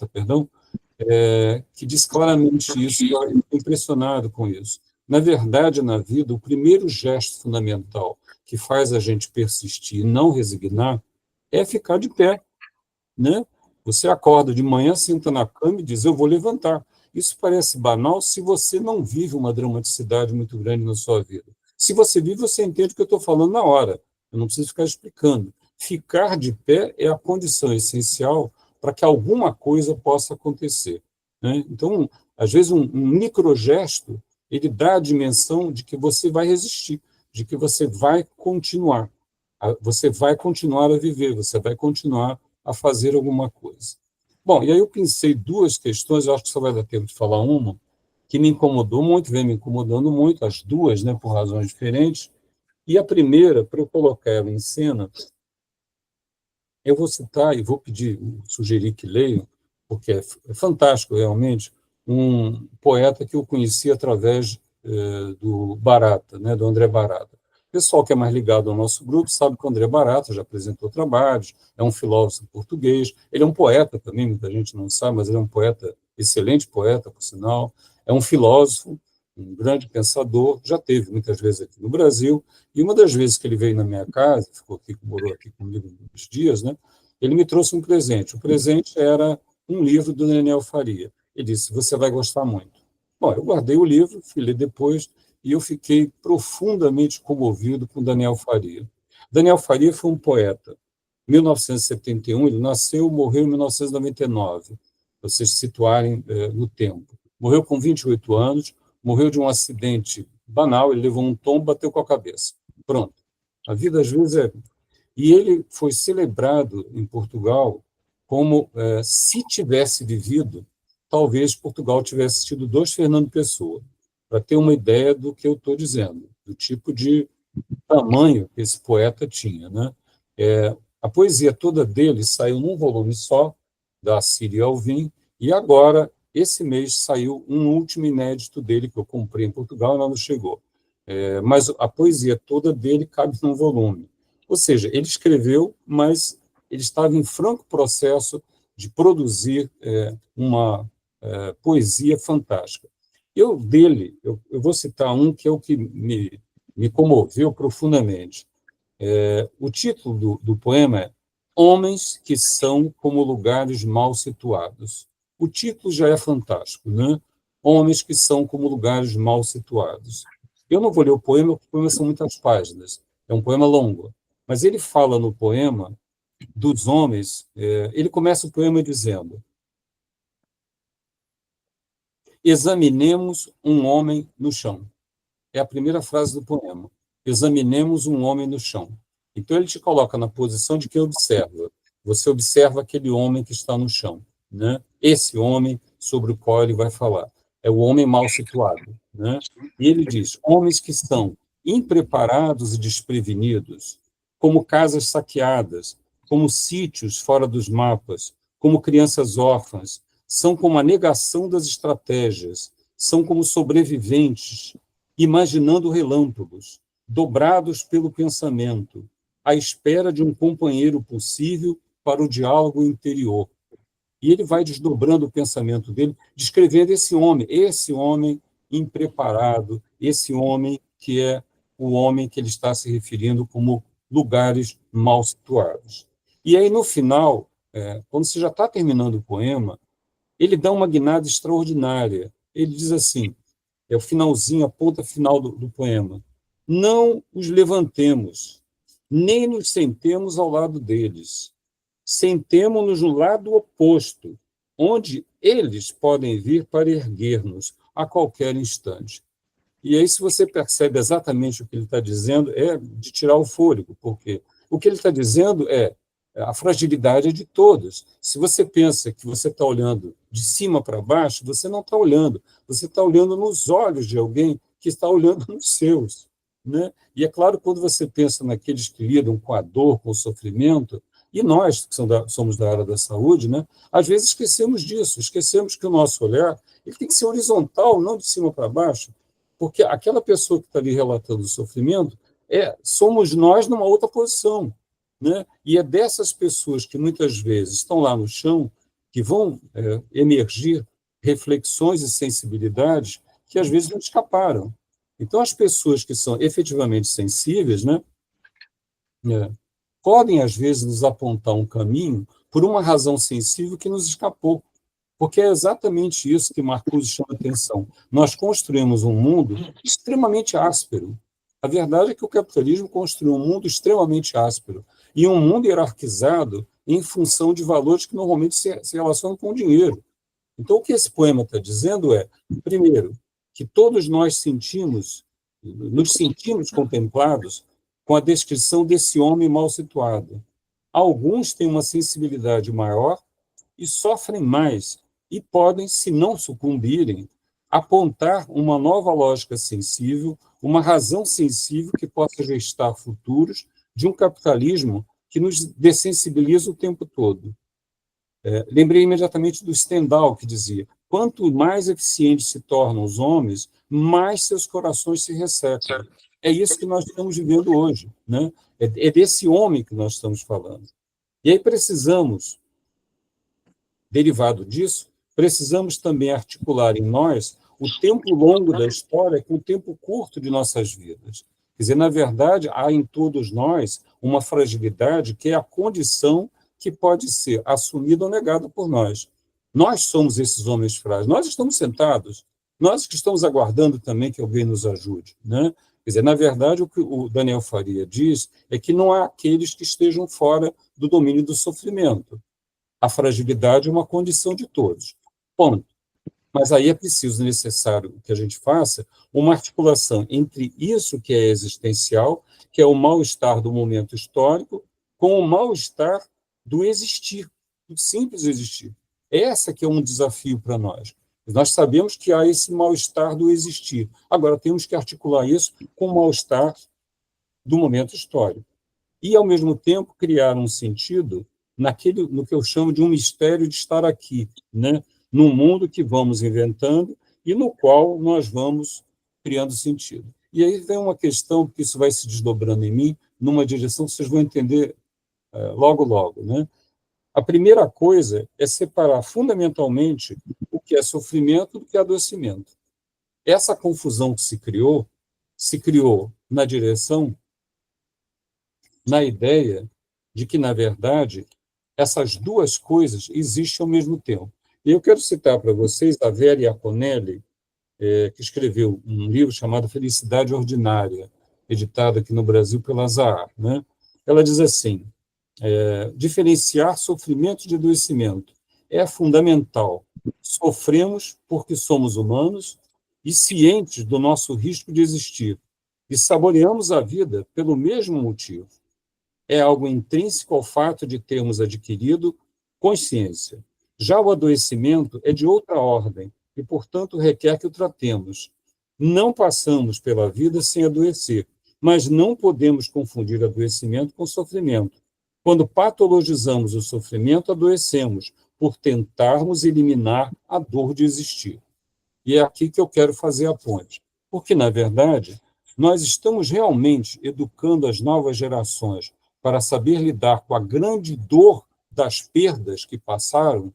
que diz claramente isso, e eu estou impressionado com isso. Na verdade, na vida, o primeiro gesto fundamental que faz a gente persistir e não resignar é ficar de pé, né? Você acorda de manhã, senta na cama e diz, eu vou levantar. Isso parece banal se você não vive uma dramaticidade muito grande na sua vida. Se você vive, você entende o que eu estou falando na hora. Eu não preciso ficar explicando. Ficar de pé é a condição essencial para que alguma coisa possa acontecer, né? Então, às vezes, um microgesto, ele dá a dimensão de que você vai resistir, de que você vai continuar a viver, você vai continuar a fazer alguma coisa. Bom, e aí eu pensei duas questões, eu acho que só vai dar tempo de falar uma, que me incomodou muito, vem me incomodando muito, as duas, né, por razões diferentes, e a primeira, para eu colocar ela em cena, eu vou citar e vou sugerir que leiam, porque é fantástico realmente, um poeta que eu conheci através do Barata, né, do André Barata. O pessoal que é mais ligado ao nosso grupo sabe que o André Barata já apresentou trabalhos, é um filósofo português, ele é um poeta também, muita gente não sabe, mas ele é um poeta, excelente poeta, por sinal, é um filósofo, um grande pensador, já teve muitas vezes aqui no Brasil, e uma das vezes que ele veio na minha casa, morou aqui comigo uns dias, né, ele me trouxe um presente. O presente era um livro do Daniel Faria. Ele disse, você vai gostar muito. Bom, eu guardei o livro, fui ler depois, e eu fiquei profundamente comovido com Daniel Faria. Daniel Faria foi um poeta. Em 1971, ele nasceu, morreu em 1999, para vocês se situarem no tempo. Morreu com 28 anos, morreu de um acidente banal, ele levou um tombo, bateu com a cabeça. Pronto. A vida, às vezes, é... E ele foi celebrado em Portugal como, se tivesse vivido, talvez Portugal tivesse tido 2 Fernando Pessoa, para ter uma ideia do que eu estou dizendo, do tipo de tamanho que esse poeta tinha, né? A poesia toda dele saiu num volume só, da Síria Alvim, e agora, esse mês, saiu um último inédito dele, que eu comprei em Portugal, e não chegou. Mas a poesia toda dele cabe num volume. Ou seja, ele escreveu, mas ele estava em franco processo de produzir uma poesia fantástica. Eu vou citar um que é o que me comoveu profundamente. O título do poema é Homens que são como lugares mal situados. O título já é fantástico, né? Homens que são como lugares mal situados. Eu não vou ler o poema, porque o poema são muitas páginas. É um poema longo. Mas ele fala no poema dos homens. Ele começa o poema dizendo: examinemos um homem no chão. É a primeira frase do poema. Examinemos um homem no chão. Então, ele te coloca na posição de quem observa. Você observa aquele homem que está no chão, né? Esse homem sobre o qual ele vai falar. É o homem mal situado, né? E ele diz, homens que são impreparados e desprevenidos, como casas saqueadas, como sítios fora dos mapas, como crianças órfãs, são como a negação das estratégias, são como sobreviventes, imaginando relâmpagos, dobrados pelo pensamento, à espera de um companheiro possível para o diálogo interior. E ele vai desdobrando o pensamento dele, descrevendo esse homem impreparado, esse homem que é o homem que ele está se referindo como lugares mal situados. E aí, no final, quando você já está terminando o poema, ele dá uma guinada extraordinária. Ele diz assim, é o finalzinho, a ponta final do poema: não os levantemos, nem nos sentemos ao lado deles. Sentemo-nos no lado oposto, onde eles podem vir para erguer-nos a qualquer instante. E aí, se você percebe exatamente o que ele está dizendo, é de tirar o fôlego, porque o que ele está dizendo é a fragilidade é de todos. Se você pensa que você está olhando de cima para baixo, você não está olhando. Você está olhando nos olhos de alguém que está olhando nos seus, né? E é claro, quando você pensa naqueles que lidam com a dor, com o sofrimento, e nós, que somos da área da saúde, né, às vezes esquecemos disso, esquecemos que o nosso olhar ele tem que ser horizontal, não de cima para baixo, porque aquela pessoa que está ali relatando o sofrimento somos nós numa outra posição, né? E é dessas pessoas que muitas vezes estão lá no chão que vão emergir reflexões e sensibilidades que às vezes não escaparam. Então, as pessoas que são efetivamente sensíveis, né, podem, às vezes, nos apontar um caminho por uma razão sensível que nos escapou. Porque é exatamente isso que Marcuse chama atenção. Nós construímos um mundo extremamente áspero. A verdade é que o capitalismo construiu um mundo extremamente áspero e um mundo hierarquizado em função de valores que normalmente se relacionam com o dinheiro. Então, o que esse poema está dizendo é, primeiro, que todos nós nos sentimos contemplados com a descrição desse homem mal situado. Alguns têm uma sensibilidade maior e sofrem mais, e podem, se não sucumbirem, apontar uma nova lógica sensível, uma razão sensível que possa gestar futuros de um capitalismo que nos dessensibiliza o tempo todo. Lembrei imediatamente do Stendhal, que dizia: quanto mais eficientes se tornam os homens, mais seus corações se ressecam. É isso que nós estamos vivendo hoje, né? É desse homem que nós estamos falando. E aí precisamos, derivado disso, precisamos também articular em nós o tempo longo da história com o tempo curto de nossas vidas. Quer dizer, na verdade, há em todos nós uma fragilidade que é a condição que pode ser assumida ou negada por nós. Nós somos esses homens frágeis. Nós estamos sentados, nós que estamos aguardando também que alguém nos ajude, né? Quer dizer, na verdade, o que o Daniel Faria diz é que não há aqueles que estejam fora do domínio do sofrimento. A fragilidade é uma condição de todos. Ponto. Mas aí é preciso, necessário que a gente faça uma articulação entre isso que é existencial, que é o mal-estar do momento histórico, com o mal-estar do existir, do simples existir. Essa que é um desafio para nós. Nós sabemos que há esse mal-estar do existir. Agora, temos que articular isso com o mal-estar do momento histórico. E, ao mesmo tempo, criar um sentido no que eu chamo de um mistério de estar aqui, né? Num mundo que vamos inventando e no qual nós vamos criando sentido. E aí vem uma questão, que isso vai se desdobrando em mim, numa direção que vocês vão entender logo, logo, né? A primeira coisa é separar fundamentalmente o que é sofrimento do que é adoecimento. Essa confusão que se criou na direção, na ideia de que, na verdade, essas duas coisas existem ao mesmo tempo. E eu quero citar para vocês a Vera Iaconelli, que escreveu um livro chamado Felicidade Ordinária, editado aqui no Brasil pela Zahar, né? Ela diz assim, diferenciar sofrimento de adoecimento é fundamental. Sofremos porque somos humanos e cientes do nosso risco de existir, e saboreamos a vida pelo mesmo motivo. É algo intrínseco ao fato de termos adquirido consciência. Já o adoecimento é de outra ordem e, portanto, requer que o tratemos. Não passamos pela vida sem adoecer, mas não podemos confundir adoecimento com sofrimento. Quando patologizamos o sofrimento, adoecemos, por tentarmos eliminar a dor de existir. E é aqui que eu quero fazer a ponte. Porque, na verdade, nós estamos realmente educando as novas gerações para saber lidar com a grande dor das perdas que passaram.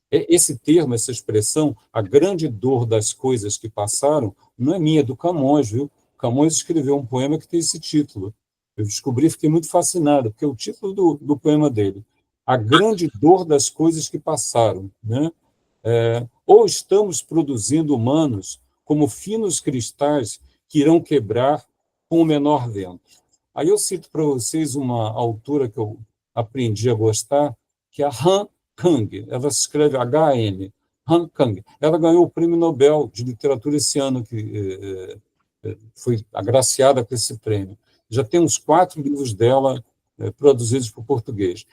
Esse termo, essa expressão, a grande dor das coisas que passaram, não é minha, é do Camões, viu? Camões escreveu um poema que tem esse título. Eu descobri e fiquei muito fascinado, porque é o título do poema dele, A Grande Dor das Coisas que Passaram, né? Ou estamos produzindo humanos como finos cristais que irão quebrar com o menor vento. Aí eu cito para vocês uma autora que eu aprendi a gostar, que é a Han Kang. Ela se escreve H-N, Han Kang. Ela ganhou o Prêmio Nobel de Literatura esse ano, que foi agraciada com esse prêmio. Já tem uns 4 livros dela produzidos para o português.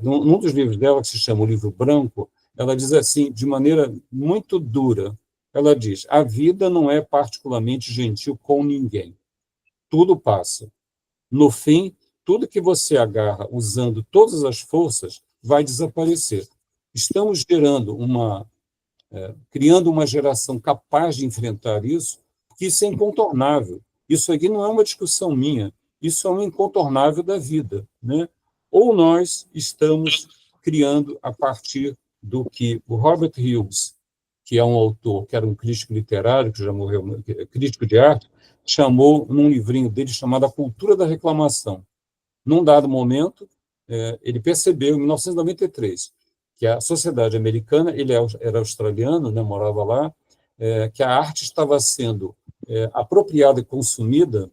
Num dos livros dela, que se chama O Livro Branco, ela diz assim, de maneira muito dura, ela diz, a vida não é particularmente gentil com ninguém. Tudo passa. No fim, tudo que você agarra usando todas as forças vai desaparecer. Estamos criando uma geração capaz de enfrentar isso, porque isso é incontornável. Isso aqui não é uma discussão minha, isso é um incontornável da vida, né? Ou nós estamos criando a partir do que o Robert Hughes, que é um autor, que era um crítico literário, que já morreu, crítico de arte, chamou num livrinho dele chamado A Cultura da Reclamação. Num dado momento, ele percebeu, em 1993, que a sociedade americana, ele era australiano, né, morava lá, que a arte estava sendo apropriada e consumida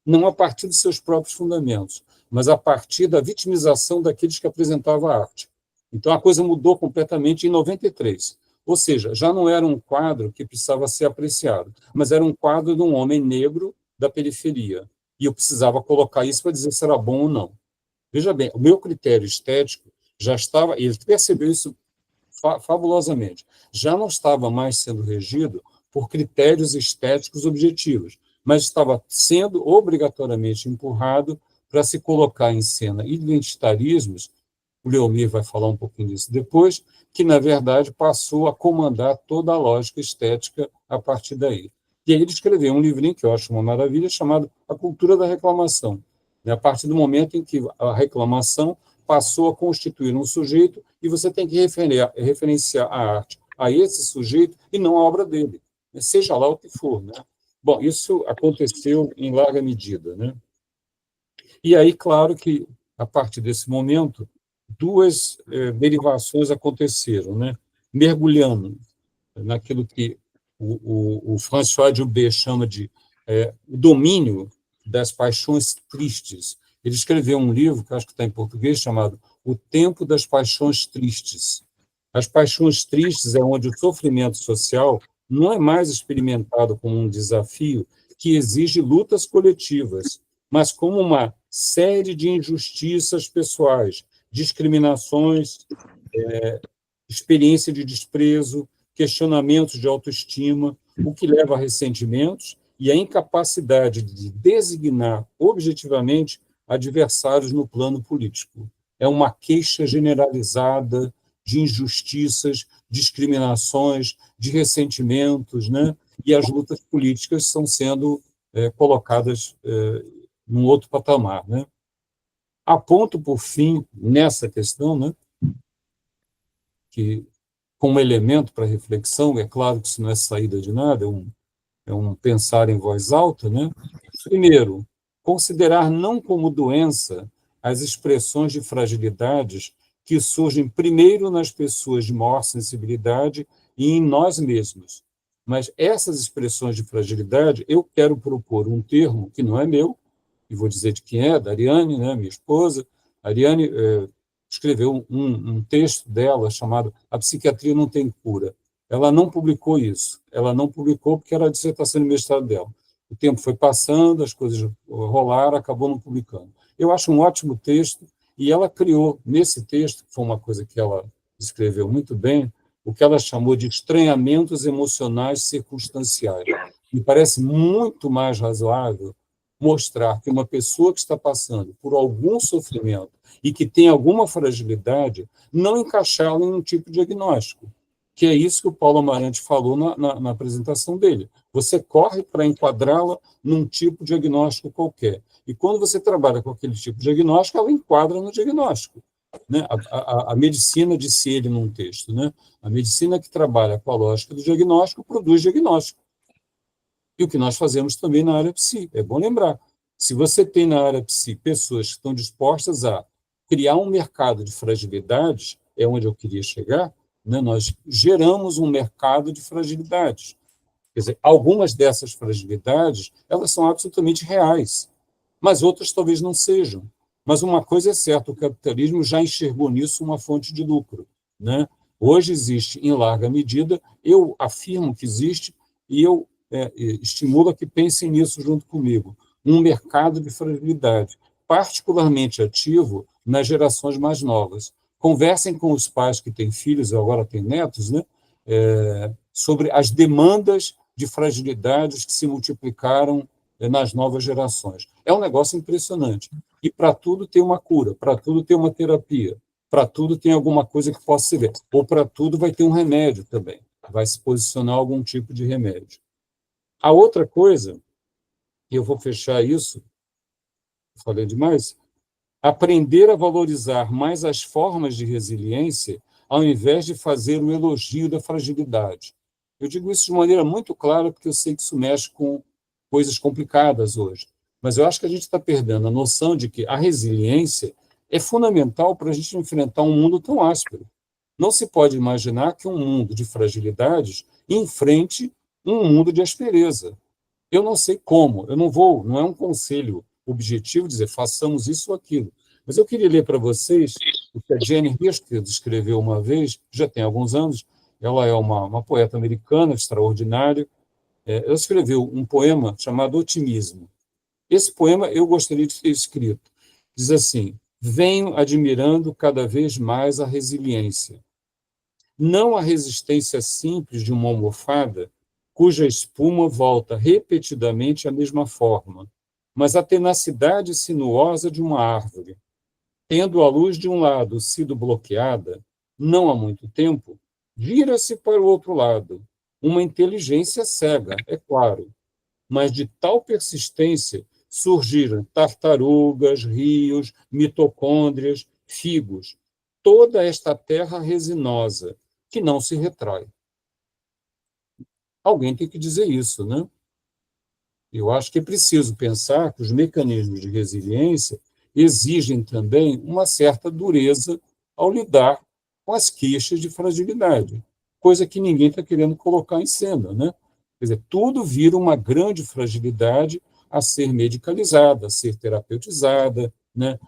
não a partir dos seus próprios fundamentos, mas a partir da vitimização daqueles que apresentavam a arte. Então, a coisa mudou completamente em 93. Ou seja, já não era um quadro que precisava ser apreciado, mas era um quadro de um homem negro da periferia. E eu precisava colocar isso para dizer se era bom ou não. Veja bem, o meu critério estético já estava, ele percebeu isso fabulosamente, já não estava mais sendo regido por critérios estéticos objetivos, mas estava sendo obrigatoriamente empurrado para se colocar em cena identitarismos, o Leomir vai falar um pouquinho disso depois, que, na verdade, passou a comandar toda a lógica estética a partir daí. E aí ele escreveu um livrinho, que eu acho uma maravilha, chamado A Cultura da Reclamação, a partir do momento em que a reclamação passou a constituir um sujeito e você tem que referenciar a arte a esse sujeito e não a obra dele, seja lá o que for, né? Bom, isso aconteceu em larga medida, né? E aí, claro que, a partir desse momento, 2 derivações aconteceram, né? Mergulhando naquilo que o François Joubert chama de o domínio das paixões tristes. Ele escreveu um livro, que acho que está em português, chamado O Tempo das Paixões Tristes. As paixões tristes é onde o sofrimento social não é mais experimentado como um desafio que exige lutas coletivas, mas como uma série de injustiças pessoais, discriminações, experiência de desprezo, questionamentos de autoestima, o que leva a ressentimentos e a incapacidade de designar objetivamente adversários no plano político. É uma queixa generalizada de injustiças, discriminações, de ressentimentos, né? E as lutas políticas estão sendo colocadas num outro patamar, né? Aponto, por fim, nessa questão, né, que como elemento para reflexão, é claro que isso não é saída de nada, é um pensar em voz alta, né? Primeiro, considerar não como doença as expressões de fragilidades que surgem primeiro nas pessoas de maior sensibilidade e em nós mesmos. Mas essas expressões de fragilidade, eu quero propor um termo que não é meu, e vou dizer de quem é, da Ariane, né, minha esposa. A Ariane escreveu um texto dela chamado A Psiquiatria Não Tem Cura. Ela não publicou isso. Ela não publicou porque era a dissertação de mestrado dela. O tempo foi passando, as coisas rolaram, acabou não publicando. Eu acho um ótimo texto, e ela criou, nesse texto, que foi uma coisa que ela escreveu muito bem, o que ela chamou de estranhamentos emocionais circunstanciais. Me parece muito mais razoável mostrar que uma pessoa que está passando por algum sofrimento e que tem alguma fragilidade, não encaixá-la em um tipo de diagnóstico, que é isso que o Paulo Amarante falou na apresentação dele. Você corre para enquadrá-la num tipo de diagnóstico qualquer. E quando você trabalha com aquele tipo de diagnóstico, ela enquadra no diagnóstico. Né? A medicina, disse ele num texto, né? A medicina que trabalha com a lógica do diagnóstico produz diagnóstico. E o que nós fazemos também na área psi. É bom lembrar. Se você tem na área psi pessoas que estão dispostas a criar um mercado de fragilidades, é onde eu queria chegar, né? Nós geramos um mercado de fragilidades. Quer dizer, algumas dessas fragilidades, elas são absolutamente reais, mas outras talvez não sejam. Mas uma coisa é certa, o capitalismo já enxergou nisso uma fonte de lucro, né? Hoje existe, em larga medida, eu afirmo que existe, e eu estimulo a que pensem nisso junto comigo, um mercado de fragilidade, particularmente ativo nas gerações mais novas. Conversem com os pais que têm filhos, agora têm netos, né? Sobre as demandas de fragilidades que se multiplicaram nas novas gerações. É um negócio impressionante. E para tudo tem uma cura, para tudo tem uma terapia, para tudo tem alguma coisa que possa ser. Ou para tudo vai ter um remédio também. Vai se posicionar algum tipo de remédio. A outra coisa, e eu vou fechar isso, falei demais, aprender a valorizar mais as formas de resiliência ao invés de fazer um elogio da fragilidade. Eu digo isso de maneira muito clara, porque eu sei que isso mexe com coisas complicadas hoje. Mas eu acho que a gente está perdendo a noção de que a resiliência é fundamental para a gente enfrentar um mundo tão áspero. Não se pode imaginar que um mundo de fragilidades enfrente um mundo de aspereza. Eu não sei como, não é um conselho objetivo dizer façamos isso ou aquilo. Mas eu queria ler para vocês o que a Jenny Hirschfeld escreveu uma vez, já tem alguns anos. Ela é uma poeta americana extraordinária. Ela escreveu um poema chamado Otimismo. Esse poema eu gostaria de ter escrito. Diz assim: venho admirando cada vez mais a resiliência. Não a resistência simples de uma almofada, cuja espuma volta repetidamente à mesma forma, mas a tenacidade sinuosa de uma árvore. Tendo a luz de um lado sido bloqueada, não há muito tempo, vira-se para o outro lado. Uma inteligência cega, é claro, mas de tal persistência surgiram tartarugas, rios, mitocôndrias, figos, toda esta terra resinosa, que não se retrai. Alguém tem que dizer isso, né? Eu acho que é preciso pensar que os mecanismos de resiliência exigem também uma certa dureza ao lidar com as queixas de fragilidade, coisa que ninguém está querendo colocar em cena, né? Quer dizer, tudo vira uma grande fragilidade a ser medicalizada, a ser terapeutizada, né?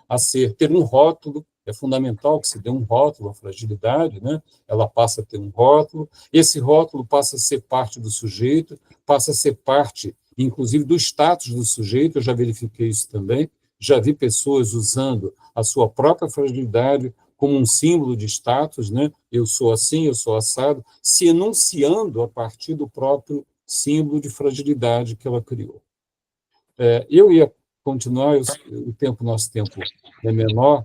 Ter um rótulo. É fundamental que se dê um rótulo à fragilidade, né? Ela passa a ter um rótulo, esse rótulo passa a ser parte do sujeito, passa a ser parte, inclusive, do status do sujeito. Eu já verifiquei isso também, já vi pessoas usando a sua própria fragilidade como um símbolo de status, né? Eu sou assim, eu sou assado, se enunciando a partir do próprio símbolo de fragilidade que ela criou. Eu ia continuar, nosso tempo é menor,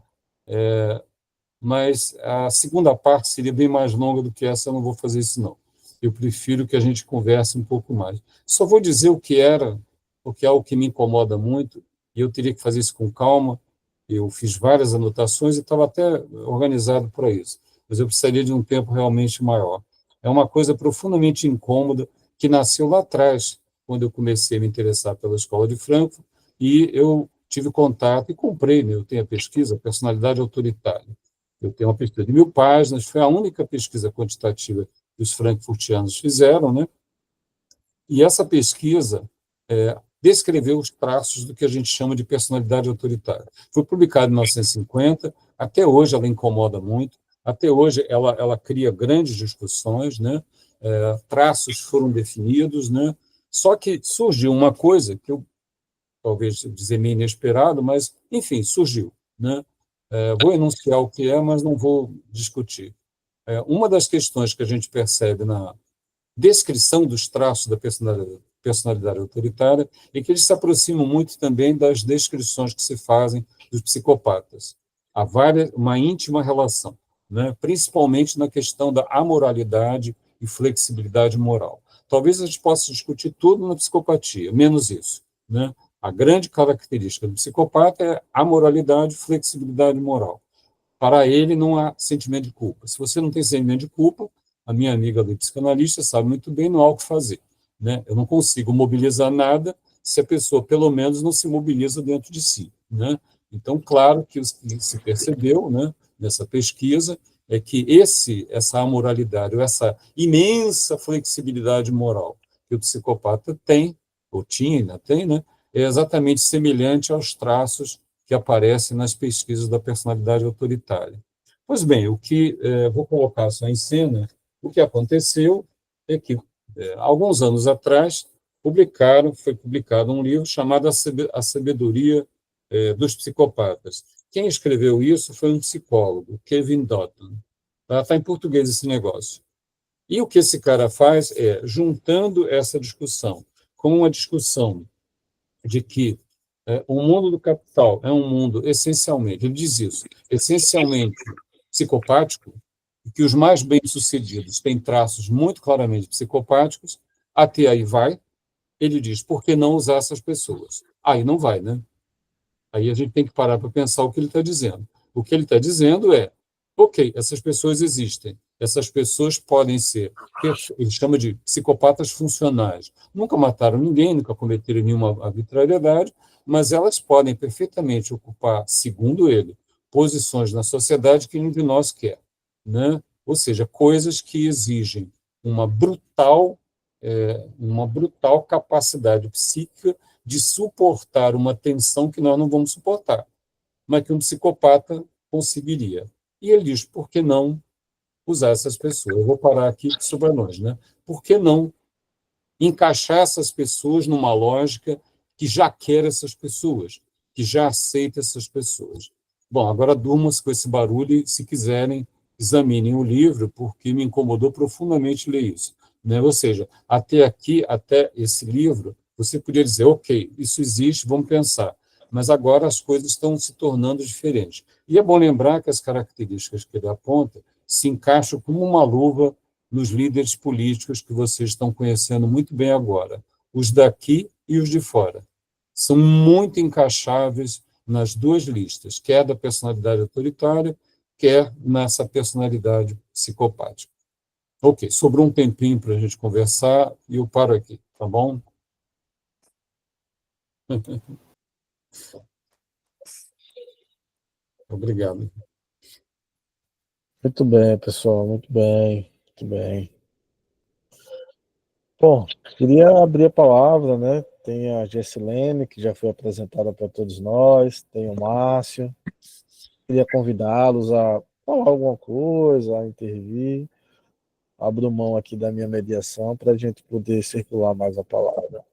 mas a segunda parte seria bem mais longa do que essa, eu não vou fazer isso, não. Eu prefiro que a gente converse um pouco mais. Só vou dizer o que era, porque é algo que me incomoda muito, e eu teria que fazer isso com calma. Eu fiz várias anotações e estava até organizado para isso. mas eu precisaria de um tempo realmente maior. É uma coisa profundamente incômoda que nasceu lá atrás, quando eu comecei a me interessar pela Escola de Frankfurt, e eu tive contato e comprei, né? Eu tenho a pesquisa Personalidade Autoritária. Eu tenho uma pesquisa de 1.000 páginas, foi a única pesquisa quantitativa que os frankfurtianos fizeram, né? E essa pesquisa descreveu os traços do que a gente chama de personalidade autoritária. Foi publicada em 1950, até hoje ela incomoda muito, até hoje ela cria grandes discussões, né? Traços foram definidos, né? Só que surgiu uma coisa que eu, talvez dizer meio inesperado, mas, enfim, surgiu, né? Vou enunciar o que é, mas não vou discutir. Uma das questões que a gente percebe na descrição dos traços da personalidade autoritária é que eles se aproximam muito também das descrições que se fazem dos psicopatas. Há uma íntima relação, né? Principalmente na questão da amoralidade e flexibilidade moral. Talvez a gente possa discutir tudo na psicopatia, menos isso, né? A grande característica do psicopata é amoralidade e flexibilidade moral. Para ele não há sentimento de culpa. Se você não tem sentimento de culpa, a minha amiga ali, psicanalista, sabe muito bem, não há o que fazer, né? Eu não consigo mobilizar nada se a pessoa, pelo menos, não se mobiliza dentro de si, né? Então, claro que o que se percebeu, né, nessa pesquisa é que essa amoralidade, ou essa imensa flexibilidade moral que o psicopata tem, ou tinha, ainda tem, né, é exatamente semelhante aos traços que aparecem nas pesquisas da personalidade autoritária. Pois bem, o que vou colocar só em cena, o que aconteceu é que, alguns anos atrás, foi publicado um livro chamado A Sabedoria dos Psicopatas. Quem escreveu isso foi um psicólogo, Kevin Dotton. Está em português esse negócio. E o que esse cara faz é, juntando essa discussão com uma discussão de que o mundo do capital é um mundo essencialmente, ele diz isso, essencialmente psicopático, e que os mais bem-sucedidos têm traços muito claramente psicopáticos, até aí vai, ele diz, por que não usar essas pessoas? Aí não vai, né? Aí a gente tem que parar para pensar o que ele está dizendo. O que ele está dizendo é, ok, essas pessoas existem, essas pessoas podem ser, ele chama de psicopatas funcionais. Nunca mataram ninguém, nunca cometeram nenhuma arbitrariedade, mas elas podem perfeitamente ocupar, segundo ele, posições na sociedade que nenhum de nós quer, né? Ou seja, coisas que exigem uma brutal capacidade psíquica de suportar uma tensão que nós não vamos suportar, mas que um psicopata conseguiria. E ele diz, por que não usar essas pessoas? Eu vou parar aqui sobre nós, né? Por que não encaixar essas pessoas numa lógica que já quer essas pessoas, que já aceita essas pessoas? Bom, agora durmam-se com esse barulho e, se quiserem, examinem o livro, porque me incomodou profundamente ler isso, né? Ou seja, até aqui, até esse livro, você podia dizer, ok, isso existe, vamos pensar. Mas agora as coisas estão se tornando diferentes. E é bom lembrar que as características que ele aponta se encaixam como uma luva nos líderes políticos que vocês estão conhecendo muito bem agora, os daqui e os de fora. São muito encaixáveis nas duas listas, quer da personalidade autoritária, quer nessa personalidade psicopática. Ok, sobrou um tempinho para a gente conversar e eu paro aqui, tá bom? Obrigado. Muito bem, pessoal, muito bem, muito bem. Bom, queria abrir a palavra, né? Tem a Gessilene, que já foi apresentada para todos nós, tem o Márcio. Queria convidá-los a falar alguma coisa, a intervir. Abro mão aqui da minha mediação para a gente poder circular mais a palavra.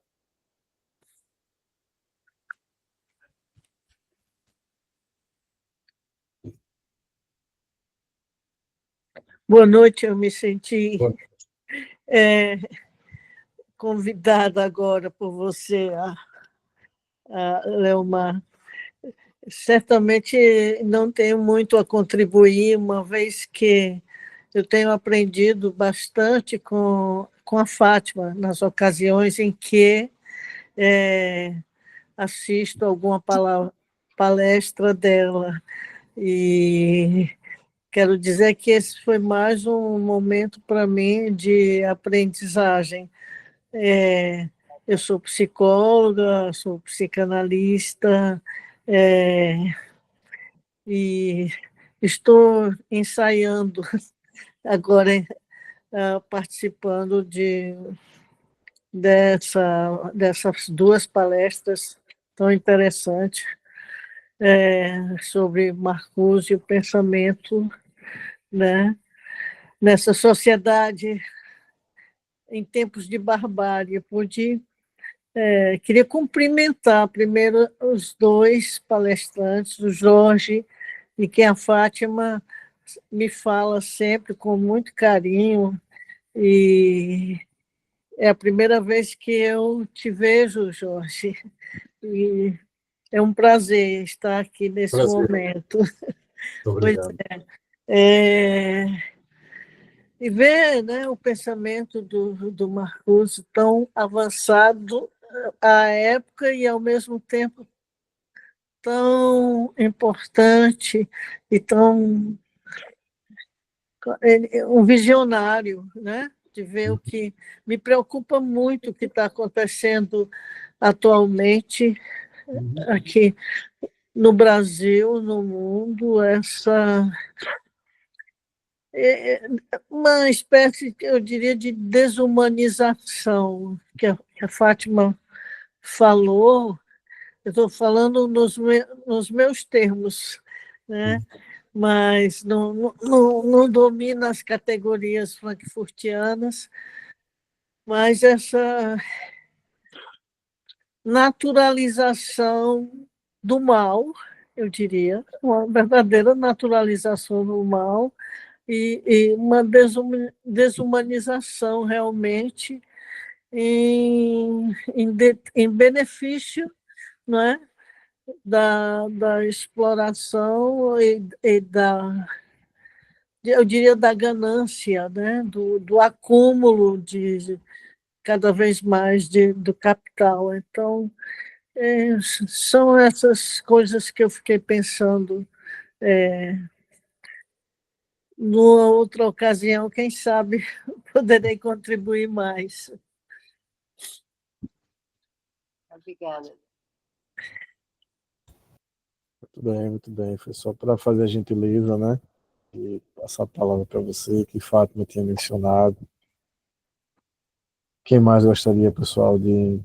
Boa noite, eu me senti convidada agora por você, a Leomar. Certamente não tenho muito a contribuir, uma vez que eu tenho aprendido bastante com a Fátima, nas ocasiões em que assisto alguma palestra dela. E quero dizer que esse foi mais um momento para mim de aprendizagem. Eu sou psicóloga, sou psicanalista, e estou ensaiando agora, participando dessas duas palestras tão interessantes, sobre Marcuse e o pensamento, né, nessa sociedade em tempos de barbárie. Queria cumprimentar primeiro os dois palestrantes, o Jorge, e que a Fátima me fala sempre com muito carinho, e é a primeira vez que eu te vejo, Jorge, e é um prazer estar aqui nesse momento. Muito Pois obrigado. é. E ver, né, o pensamento do Marcuse tão avançado à época e, ao mesmo tempo, tão importante e tão um visionário, né? De ver o que me preocupa muito, o que está acontecendo atualmente aqui no Brasil, no mundo, uma espécie, eu diria, de desumanização que a Fátima falou. Eu estou falando nos meus termos, né? Mas não domina as categorias frankfurtianas, mas essa naturalização do mal, eu diria, uma verdadeira naturalização do mal, e uma desumanização realmente em benefício, não é, da exploração eu diria, da ganância, né, do acúmulo de cada vez mais do capital. Então, são essas coisas que eu fiquei pensando. Numa outra ocasião, quem sabe, poderei contribuir mais. Obrigada. Muito bem, muito bem. Foi só para fazer a gentileza, né? E passar a palavra para você, que Fátima tinha mencionado. Quem mais gostaria, pessoal, de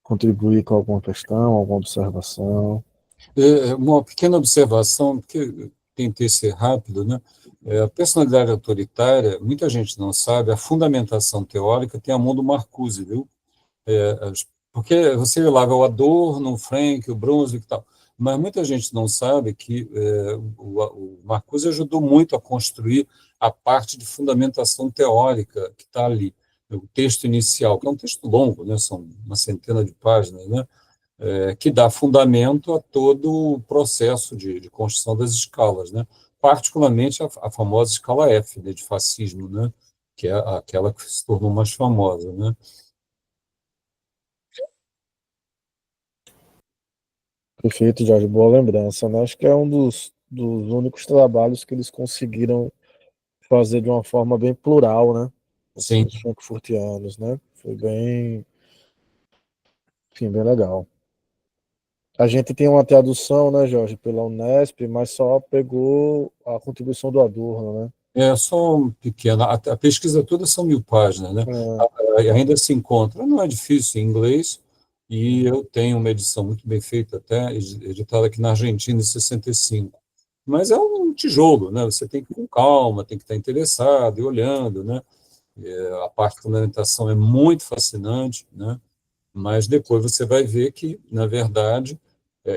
contribuir com alguma questão, alguma observação? Uma pequena observação, porque tentei ser rápido, né? A personalidade autoritária, muita gente não sabe, a fundamentação teórica tem a mão do Marcuse, viu? Porque você lá o Adorno, o Frank, o Brunswick e tal, mas muita gente não sabe que o Marcuse ajudou muito a construir a parte de fundamentação teórica que está ali, o texto inicial, que é um texto longo, né? São uma centena de páginas, né? Que dá fundamento a todo o processo de construção das escalas, né? Particularmente a famosa escala F, né, de fascismo, né? Que é aquela que se tornou mais famosa, né? Perfeito, Jorge, boa lembrança, né? Acho que é um dos únicos trabalhos que eles conseguiram fazer de uma forma bem plural, né? Sim. Os frankfurtianos, né? Foi bem, enfim, bem legal. A gente tem uma tradução, né, Jorge, pela Unesp, mas só pegou a contribuição do Adorno, né? É só um pequeno. A pesquisa toda são 1.000 páginas, né? Ainda se encontra. Não é difícil em inglês, e eu tenho uma edição muito bem feita, até editada aqui na Argentina em 65. Mas é um tijolo, né? Você tem que ir com calma, tem que estar interessado e olhando, né? A parte de fundamentação é muito fascinante, né? Mas depois você vai ver que, na verdade,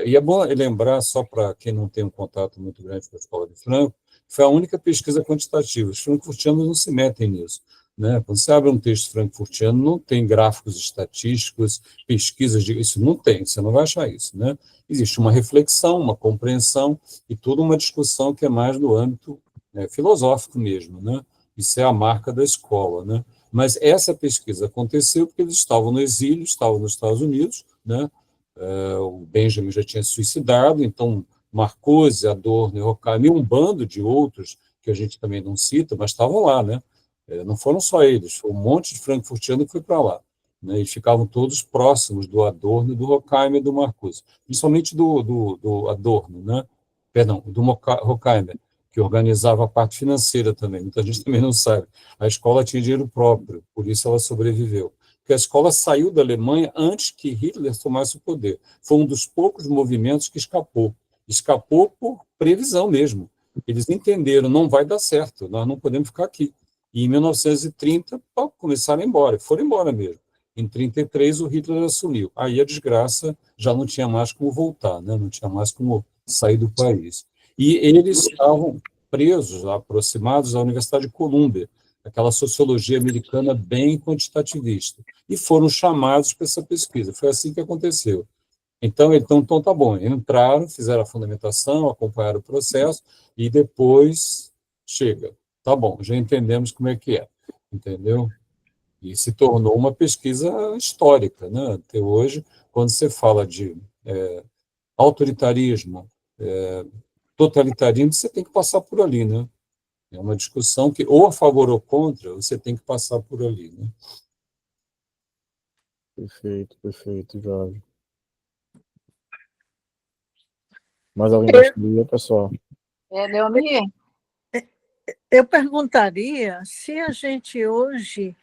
e é bom lembrar, só para quem não tem um contato muito grande com a Escola de Franco, foi a única pesquisa quantitativa. Os frankfurtianos não se metem nisso, né? Quando você abre um texto frankfurtiano, não tem gráficos estatísticos, pesquisas isso não tem, você não vai achar isso, né? Existe uma reflexão, uma compreensão e toda uma discussão que é mais do âmbito filosófico mesmo, né? Isso é a marca da escola, né? Mas essa pesquisa aconteceu porque eles estavam no exílio, estavam nos Estados Unidos, né? O Benjamin já tinha se suicidado, então Marcuse, Adorno e Horkheimer, e um bando de outros, que a gente também não cita, mas estavam lá, né? Não foram só eles, foi um monte de frankfurtiano que foi para lá, né? E ficavam todos próximos do Adorno, do Horkheimer e do Marcuse, principalmente do Adorno, né? Perdão, do Horkheimer, que organizava a parte financeira também. Muita gente também não sabe. A escola tinha dinheiro próprio, por isso ela sobreviveu. Porque a escola saiu da Alemanha antes que Hitler tomasse o poder. Foi um dos poucos movimentos que escapou. Escapou por previsão mesmo. Eles entenderam, não vai dar certo, nós não podemos ficar aqui. E em 1930, começaram a ir embora, foram embora mesmo. Em 1933, o Hitler assumiu. Aí a desgraça já não tinha mais como voltar, né? Não tinha mais como sair do país. E eles estavam presos, aproximados à Universidade de Colômbia, aquela sociologia americana bem quantitativista, e foram chamados para essa pesquisa. Foi assim que aconteceu. Então tá bom, entraram, fizeram a fundamentação, acompanharam o processo, e depois chega. Tá bom, já entendemos como é que é, entendeu? E se tornou uma pesquisa histórica, né? Até hoje, quando você fala de autoritarismo, totalitarismo, você tem que passar por ali, né? É uma discussão que, ou a favor ou contra, você tem que passar por ali, né? Perfeito, Jorge. Mais alguém gostaria, pessoal? Leonie? Eu perguntaria se a gente hoje,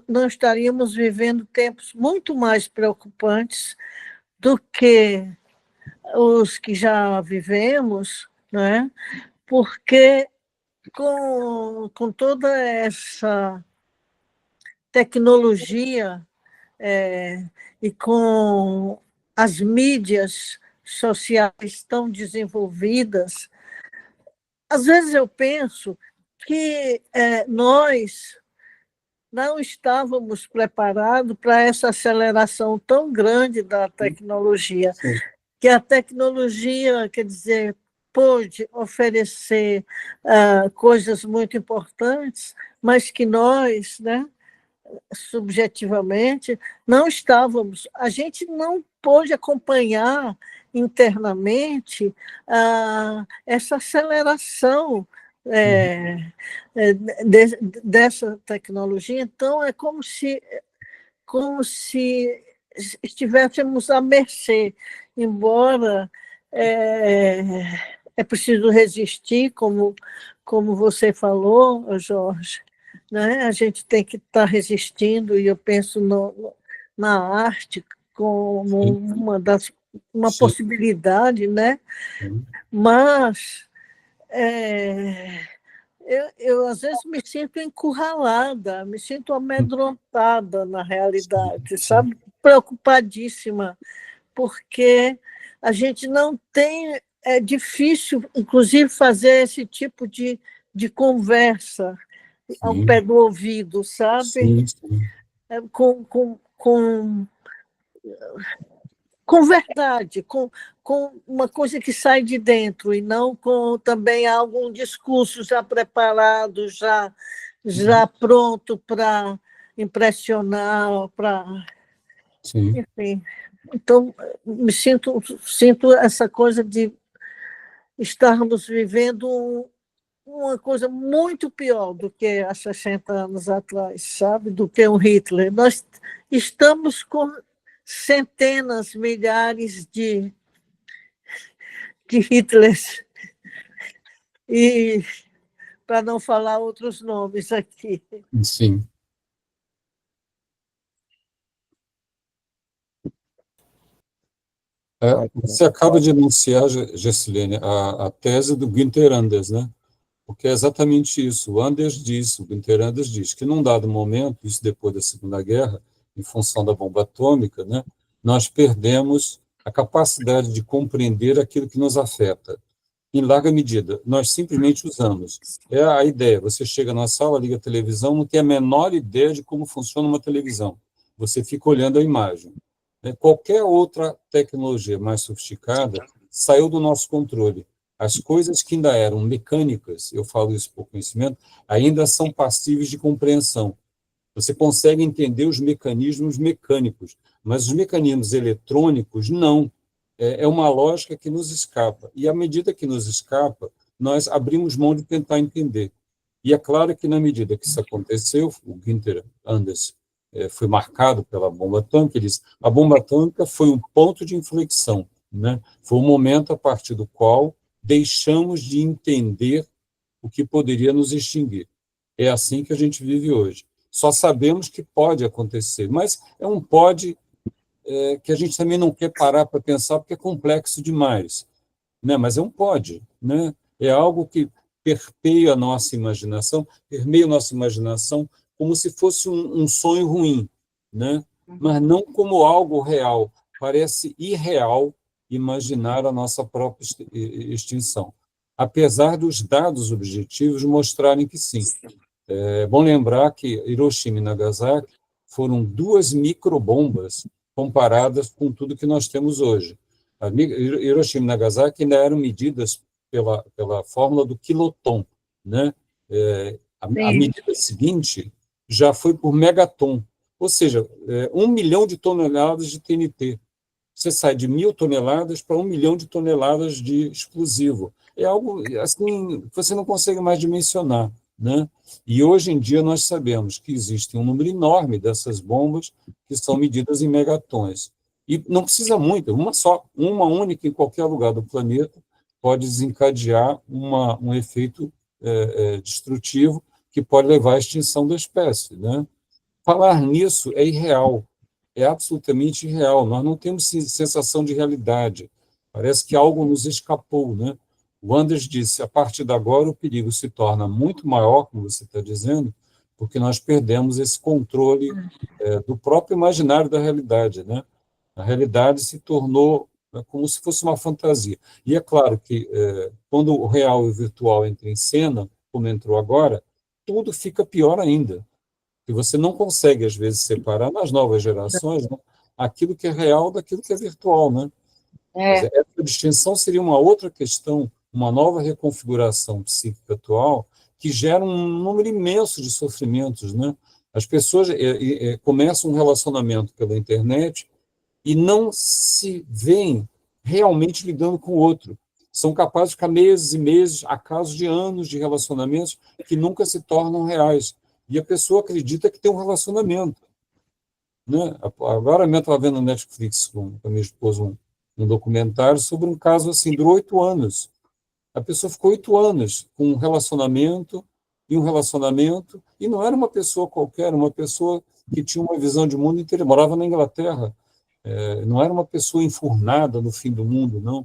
não estaríamos vivendo tempos muito mais preocupantes do que os que já vivemos, né? Porque com toda essa tecnologia e com as mídias sociais tão desenvolvidas, às vezes eu penso que nós não estávamos preparados para essa aceleração tão grande da tecnologia, que a tecnologia, quer dizer, pôde oferecer coisas muito importantes, mas que nós, né, subjetivamente, não estávamos, a gente não pôde acompanhar internamente essa aceleração dessa tecnologia. Então, é como se estivéssemos à mercê, embora é preciso resistir, como você falou, Jorge, né? A gente tem que estar resistindo, e eu penso na arte como uma possibilidade, né? Mas eu às vezes me sinto encurralada, me sinto amedrontada na realidade, sabe? Preocupadíssima, porque a gente não tem, é difícil, inclusive, fazer esse tipo de conversa ao pé do ouvido, sabe? Com verdade, com uma coisa que sai de dentro, e não com também algum discurso já preparado, já pronto para impressionar, para... Enfim, então, sinto essa coisa de estarmos vivendo uma coisa muito pior do que há 60 anos atrás, sabe? Do que o Hitler. Nós estamos com centenas, milhares de Hitlers, e para não falar outros nomes aqui. Sim. Você acaba de anunciar, Gessilene, a tese do Günther Anders, né? Porque é exatamente isso. O Günther Anders diz que, num dado momento, isso depois da Segunda Guerra, em função da bomba atômica, né, nós perdemos a capacidade de compreender aquilo que nos afeta. Em larga medida, nós simplesmente usamos. É a ideia, você chega na sala, liga a televisão, não tem a menor ideia de como funciona uma televisão. Você fica olhando a imagem. Qualquer outra tecnologia mais sofisticada saiu do nosso controle. As coisas que ainda eram mecânicas, eu falo isso por conhecimento, ainda são passíveis de compreensão. Você consegue entender os mecanismos mecânicos, mas os mecanismos eletrônicos, não. é uma lógica que nos escapa. E, à medida que nos escapa, nós abrimos mão de tentar entender. E é claro que, na medida que isso aconteceu, o Günther Anders foi marcado pela bomba atômica, ele diz, a bomba atômica foi um ponto de inflexão, né? Foi um momento a partir do qual deixamos de entender o que poderia nos extinguir. É assim que a gente vive hoje. Só sabemos que pode acontecer, mas é um pode que a gente também não quer parar para pensar, porque é complexo demais, né? Mas é um pode, né? É algo que permeia a nossa imaginação como se fosse um sonho ruim, né? Mas não como algo real. Parece irreal imaginar a nossa própria extinção, apesar dos dados objetivos mostrarem que sim. É bom lembrar que Hiroshima e Nagasaki foram 2 microbombas comparadas com tudo que nós temos hoje. Hiroshima e Nagasaki ainda eram medidas pela fórmula do quiloton, né? A medida seguinte já foi por megaton, ou seja, 1 milhão de toneladas de TNT. Você sai de 1.000 toneladas para 1 milhão de toneladas de explosivo. É algo assim que você não consegue mais dimensionar, né? E hoje em dia nós sabemos que existe um número enorme dessas bombas que são medidas em megatons. E não precisa muito, uma única em qualquer lugar do planeta pode desencadear um efeito destrutivo que pode levar à extinção da espécie, né? Falar nisso é irreal, é absolutamente irreal. Nós não temos sensação de realidade. Parece que algo nos escapou, né? O Anders disse, a partir de agora o perigo se torna muito maior, como você está dizendo, porque nós perdemos esse controle do próprio imaginário da realidade, né? A realidade se tornou como se fosse uma fantasia. E é claro que quando o real e o virtual entram em cena, como entrou agora, tudo fica pior ainda. E você não consegue, às vezes, separar nas novas gerações, né, aquilo que é real daquilo que é virtual, né? Essa distinção seria uma outra questão, uma nova reconfiguração psíquica atual que gera um número imenso de sofrimentos, né? As pessoas começam um relacionamento pela internet e não se veem realmente lidando com o outro. São capazes de ficar meses e meses, a casos de anos de relacionamentos que nunca se tornam reais. E a pessoa acredita que tem um relacionamento, né? Agora mesmo estava vendo na Netflix com a minha esposa um documentário sobre um caso assim, durou 8 anos. A pessoa ficou 8 anos com um relacionamento, e não era uma pessoa qualquer, uma pessoa que tinha uma visão de mundo inteira, morava na Inglaterra, não era uma pessoa enfurnada no fim do mundo, não.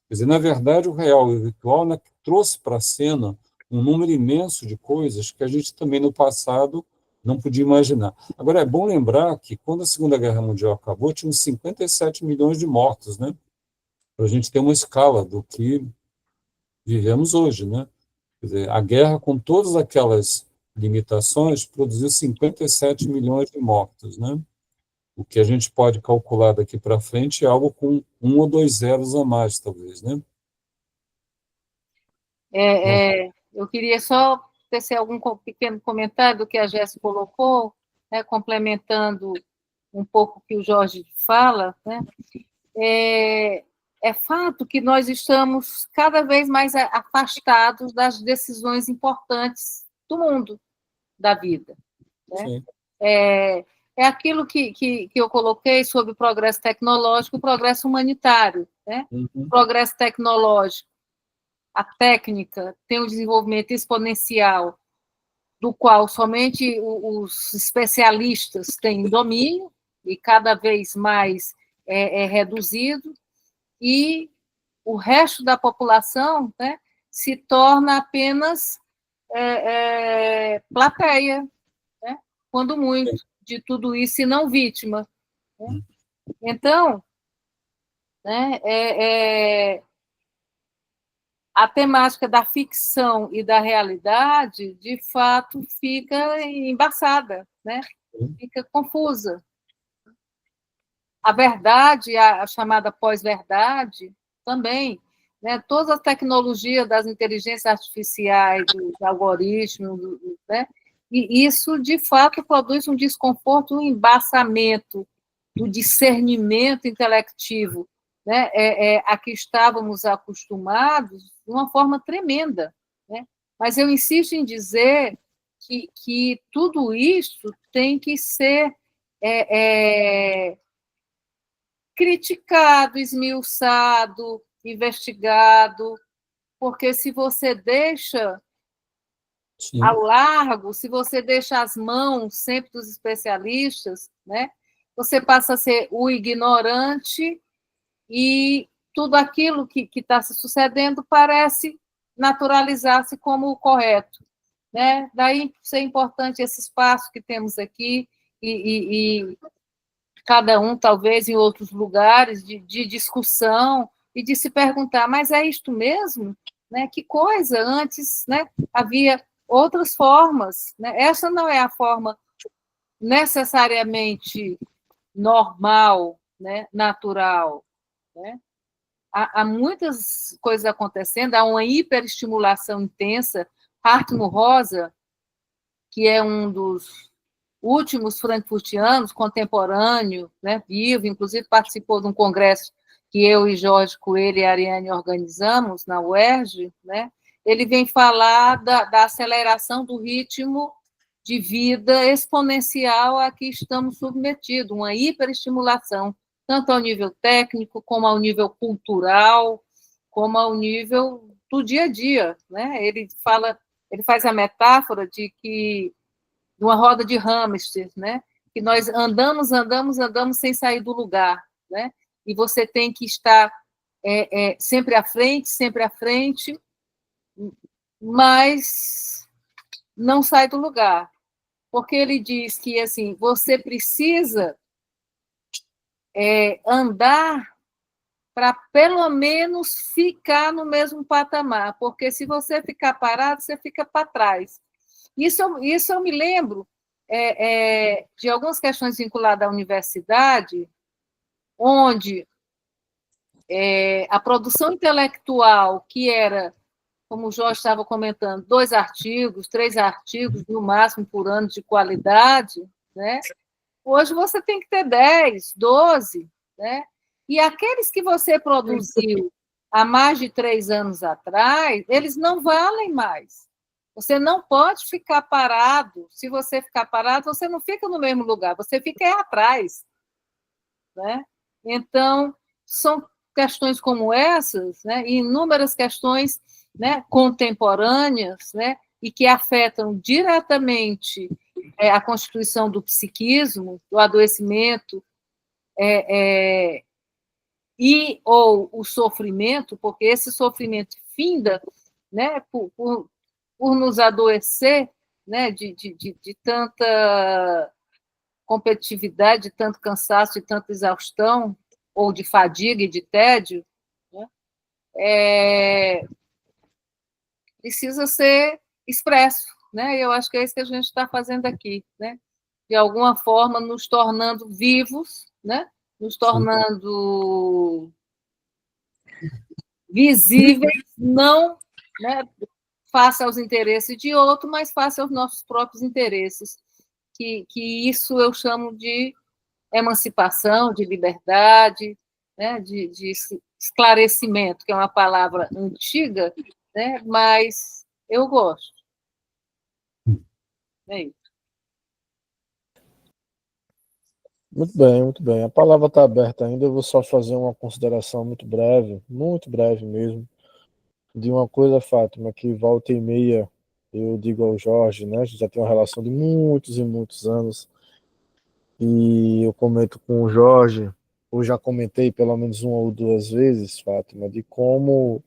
Quer dizer, na verdade, o real e o virtual, né, trouxe para a cena um número imenso de coisas que a gente também no passado não podia imaginar. Agora, é bom lembrar que quando a Segunda Guerra Mundial acabou, tinha uns 57 milhões de mortos, né? Para a gente ter uma escala do que vivemos hoje, né? Quer dizer, a guerra, com todas aquelas limitações, produziu 57 milhões de mortos, né? O que a gente pode calcular daqui para frente é algo com 1 ou 2 zeros a mais, talvez, né? Eu queria só tecer algum pequeno comentário do que a Jéssica colocou, né, complementando um pouco o que o Jorge fala, né? É fato que nós estamos cada vez mais afastados das decisões importantes do mundo, da vida, né? É aquilo que eu coloquei sobre o progresso tecnológico, o progresso humanitário, né? O progresso tecnológico, a técnica tem um desenvolvimento exponencial, do qual somente os especialistas têm domínio, e cada vez mais é reduzido, e o resto da população, né, se torna apenas plateia, né, quando muito, de tudo isso, e não vítima, né? Então, né, a temática da ficção e da realidade, de fato, fica embaçada, né? Fica confusa. A verdade, a chamada pós-verdade, também, né? Todas as tecnologias das inteligências artificiais, dos algoritmos, né? E isso, de fato, produz um desconforto, um embaçamento do discernimento intelectivo né, a que estávamos acostumados de uma forma tremenda, né? Mas eu insisto em dizer que tudo isso tem que ser criticado, esmiuçado, investigado, porque se você deixa Sim. ao largo, se você deixa as mãos sempre dos especialistas, né, você passa a ser o ignorante e tudo aquilo que está se sucedendo parece naturalizar-se como o correto, né? Daí ser importante esse espaço que temos aqui e cada um talvez em outros lugares de discussão e de se perguntar, mas é isto mesmo? Né? Que coisa, antes, né, havia outras formas, né? Essa não é a forma necessariamente normal, né, natural, né? Há muitas coisas acontecendo, há uma hiperestimulação intensa. Hartmut Rosa, que é um dos últimos frankfurtianos, contemporâneo, né, vivo, inclusive participou de um congresso que eu e Jorge Coelho e Ariane organizamos na UERJ, né, ele vem falar da aceleração do ritmo de vida exponencial a que estamos submetidos, uma hiperestimulação, tanto ao nível técnico, como ao nível cultural, como ao nível do dia a dia, né? Ele faz a metáfora de uma roda de hamster, né? Que nós andamos, andamos, andamos sem sair do lugar, né? E você tem que estar sempre à frente, mas não sai do lugar, porque ele diz que assim você precisa andar para pelo menos ficar no mesmo patamar, porque se você ficar parado, você fica para trás. Isso eu me lembro de algumas questões vinculadas à universidade, onde a produção intelectual, que era, como o Jorge estava comentando, 2 artigos, 3 artigos, no máximo, por ano de qualidade, né? Hoje você tem que ter 10, 12, né? E aqueles que você produziu há mais de 3 anos atrás, eles não valem mais. Você não pode ficar parado. Se você ficar parado, você não fica no mesmo lugar, você fica aí atrás, né? Então, são questões como essas, né? E inúmeras questões, né, contemporâneas, né, e que afetam diretamente a constituição do psiquismo, do adoecimento, e ou o sofrimento, porque esse sofrimento finda, né, por nos adoecer, né, de tanta competitividade, de tanto cansaço, de tanta exaustão, ou de fadiga e de tédio, né, precisa ser expresso, né? Eu acho que é isso que a gente está fazendo aqui, né? De alguma forma nos tornando vivos, né? Nos tornando visíveis, não, né, face aos interesses de outro, mas face aos nossos próprios interesses. Que isso eu chamo de emancipação, de liberdade, né, de esclarecimento, que é uma palavra antiga, né, mas eu gosto. É isso. Muito bem, muito bem. A palavra está aberta ainda. Eu vou só fazer uma consideração muito breve mesmo, de uma coisa, Fátima, que volta e meia eu digo ao Jorge, né? A gente já tem uma relação de muitos e muitos anos, e eu comento com o Jorge, eu já comentei pelo menos 1 ou 2 vezes, Fátima, de como,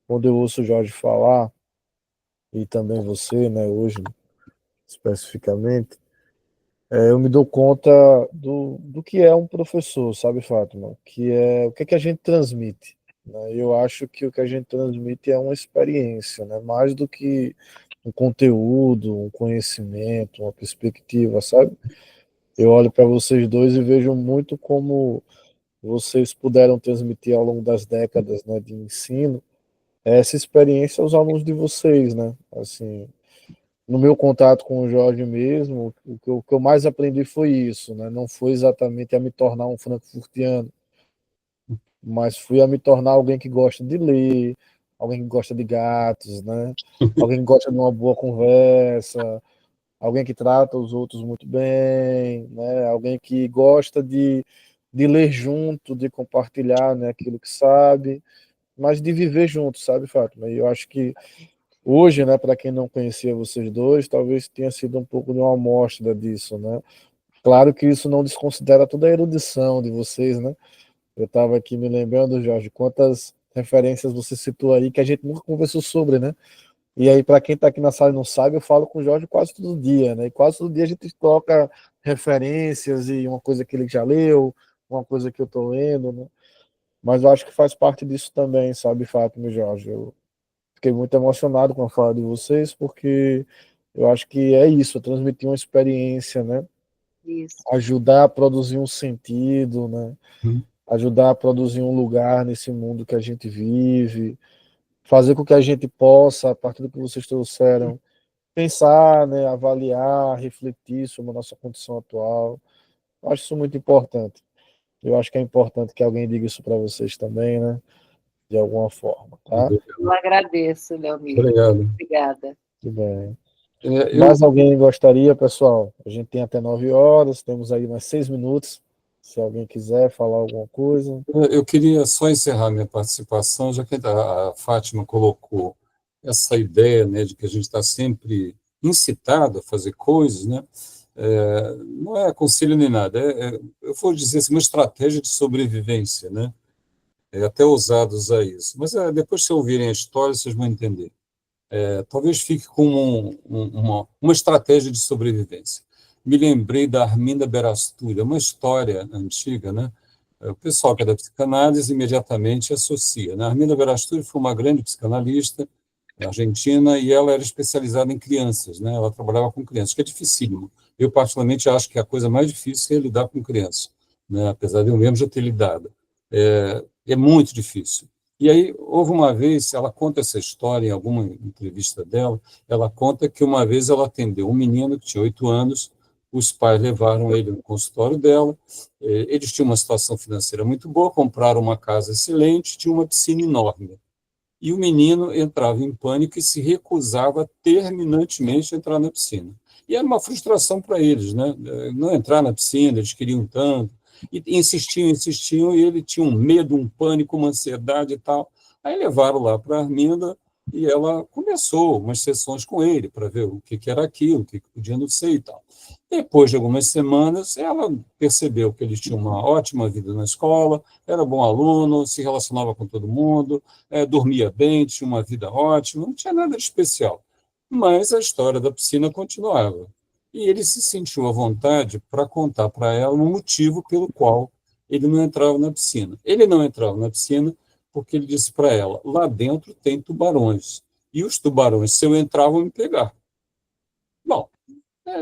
quando eu ouço o Jorge falar, e também você, né, hoje especificamente, eu me dou conta do que é um professor, sabe, Fátima? Que é o que é que a gente transmite, né? Eu acho que o que a gente transmite é uma experiência, né? Mais do que um conteúdo, um conhecimento, uma perspectiva, sabe? Eu olho para vocês dois e vejo muito como vocês puderam transmitir ao longo das décadas, né, de ensino essa experiência aos alunos de vocês, né? Assim, no meu contato com o Jorge mesmo, o que eu mais aprendi foi isso, né? Não foi exatamente a me tornar um frankfurtiano, mas fui a me tornar alguém que gosta de ler, alguém que gosta de gatos, né? Alguém que gosta de uma boa conversa, alguém que trata os outros muito bem, né? Alguém que gosta de ler junto, de compartilhar, né, aquilo que sabe, mas de viver junto, sabe, Fátima? E eu acho que hoje, né, para quem não conhecia vocês dois, talvez tenha sido um pouco de uma amostra disso, né? Claro que isso não desconsidera toda a erudição de vocês, né? Eu estava aqui me lembrando, Jorge, quantas referências você citou aí que a gente nunca conversou sobre, né? E aí, para quem está aqui na sala e não sabe, eu falo com o Jorge quase todo dia, né? E quase todo dia a gente troca referências e uma coisa que ele já leu, uma coisa que eu estou lendo, né? Mas eu acho que faz parte disso também, sabe, Fátima e Jorge? Eu fiquei muito emocionado com a fala de vocês, porque eu acho que é isso, transmitir uma experiência, né? Isso. Ajudar a produzir um sentido, né? Ajudar a produzir um lugar nesse mundo que a gente vive, fazer com que a gente possa, a partir do que vocês trouxeram, pensar, né, avaliar, refletir sobre a nossa condição atual. Eu acho isso muito importante. Eu acho que é importante que alguém diga isso para vocês também, né, de alguma forma, tá? Eu agradeço, Leomir. Obrigado. Obrigada. Tudo bem. Eu, Mais alguém gostaria, pessoal? A gente tem até 9 horas, temos aí mais 6 minutos. Se alguém quiser falar alguma coisa. eu queria só encerrar minha participação, já que a Fátima colocou essa ideia, né, de que a gente está sempre incitado a fazer coisas, né? Não é conselho nem nada, eu vou dizer assim, uma estratégia de sobrevivência, né? É até ousado usar isso. Mas depois, se ouvirem a história, vocês vão entender. Talvez fique como uma estratégia de sobrevivência. Me lembrei da Arminda Berasturi, uma história antiga, né? O pessoal que é da psicanálise imediatamente associa, né? A Arminda Berasturi foi uma grande psicanalista argentina e ela era especializada em crianças, né? Ela trabalhava com crianças, que é dificílimo. Eu, particularmente, acho que a coisa mais difícil é lidar com crianças, né? Apesar de eu mesmo já ter lidado. É muito difícil. E aí, houve uma vez, ela conta essa história em alguma entrevista dela, ela conta que uma vez ela atendeu um menino que tinha 8 anos, os pais levaram ele no consultório dela, eles tinham uma situação financeira muito boa, compraram uma casa excelente, tinha uma piscina enorme. E o menino entrava em pânico e se recusava terminantemente a entrar na piscina. E era uma frustração para eles, né? Não entrar na piscina, eles queriam tanto. E insistiam, e ele tinha um medo, um pânico, uma ansiedade e tal. Aí levaram lá para a Arminda e ela começou umas sessões com ele para ver o que era aquilo, o que podia não ser e tal. Depois de algumas semanas, ela percebeu que ele tinha uma ótima vida na escola, era bom aluno, se relacionava com todo mundo, dormia bem, tinha uma vida ótima, não tinha nada de especial. Mas a história da piscina continuava. E ele se sentiu à vontade para contar para ela um motivo pelo qual ele não entrava na piscina. Ele não entrava na piscina porque ele disse para ela: lá dentro tem tubarões. E os tubarões, se eu entrar, vão me pegar. Bom,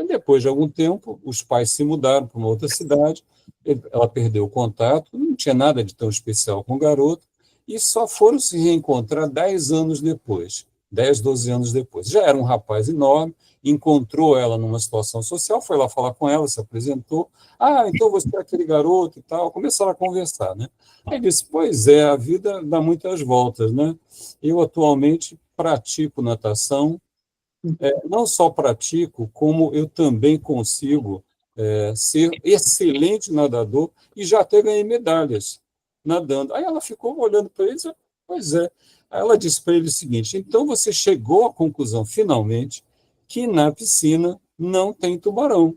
depois de algum tempo, os pais se mudaram para uma outra cidade, ela perdeu o contato, não tinha nada de tão especial com o garoto, e só foram se reencontrar 10 anos depois, 10, 12 anos depois. Já era um rapaz enorme, encontrou ela numa situação social, foi lá falar com ela, se apresentou, então você é aquele garoto e tal, começaram a conversar, né? Aí disse, pois é, a vida dá muitas voltas, né? Eu atualmente pratico natação, não só pratico, como eu também consigo ser excelente nadador e já até ganhei medalhas nadando. Aí ela ficou olhando para ele e disse, pois é. Aí ela disse para ele o seguinte, então você chegou à conclusão, finalmente, que na piscina não tem tubarão.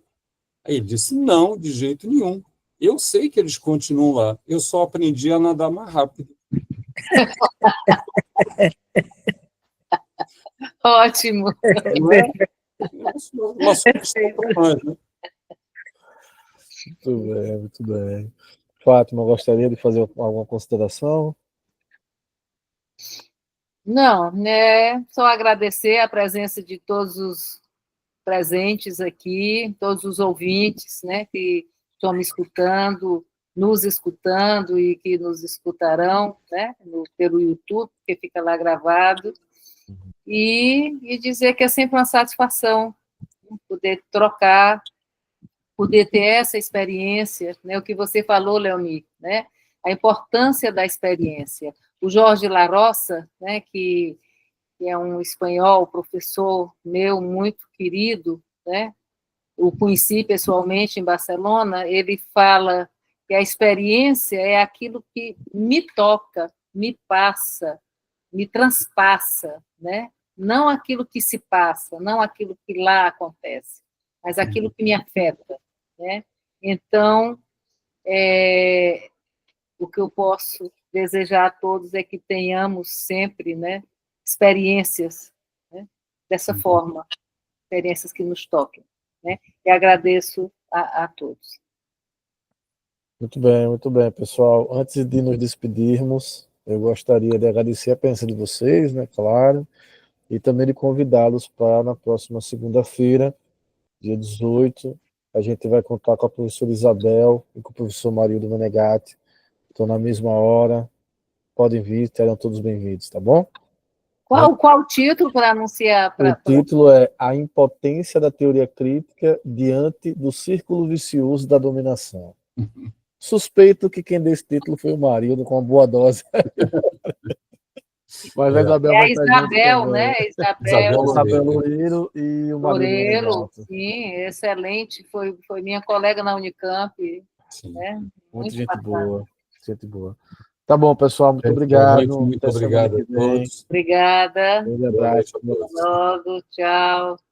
Aí ele disse, não, de jeito nenhum. Eu sei que eles continuam lá, eu só aprendi a nadar mais rápido. Ótimo. Não é? Uma sugestão para nós, né? Muito bem, muito bem. Fátima, gostaria de fazer alguma consideração? Não, né? Só agradecer a presença de todos os presentes aqui, todos os ouvintes, né, que estão me escutando, nos escutando e que nos escutarão, né, pelo YouTube, que fica lá gravado, e dizer que é sempre uma satisfação poder trocar, poder ter essa experiência, né, o que você falou, Leomir, né, a importância da experiência. O Jorge Larossa, né, que é um espanhol, professor meu muito querido, né, o conheci pessoalmente em Barcelona, ele fala que a experiência é aquilo que me toca, me passa, me transpassa, né? Não aquilo que se passa, não aquilo que lá acontece, mas aquilo que me afeta, né? Então, o que eu posso desejar a todos é que tenhamos sempre, né, experiências, né, dessa forma, experiências que nos toquem, né? E agradeço a todos. Muito bem, pessoal. Antes de nos despedirmos, eu gostaria de agradecer a presença de vocês, né, claro, e também de convidá-los para na próxima segunda-feira, dia 18, a gente vai contar com a professora Isabel e com o professor Marildo Menegatti. Então, na mesma hora, podem vir, terão todos bem-vindos, tá bom? Qual o título para anunciar? O título é A Impotência da Teoria Crítica diante do Círculo Vicioso da Dominação. Suspeito que quem deu esse título foi o Marildo, com uma boa dose. Mas a Isabel vai estar junto Isabel, também. né? Isabel Loureiro e o Marildo Menegatti. Sim, excelente. Foi minha colega na Unicamp. Né? Muito gente boa. Gente boa. Tá bom, pessoal. Muito obrigado. Muito obrigado a todos. Obrigada. Um abraço. Até logo. Tchau.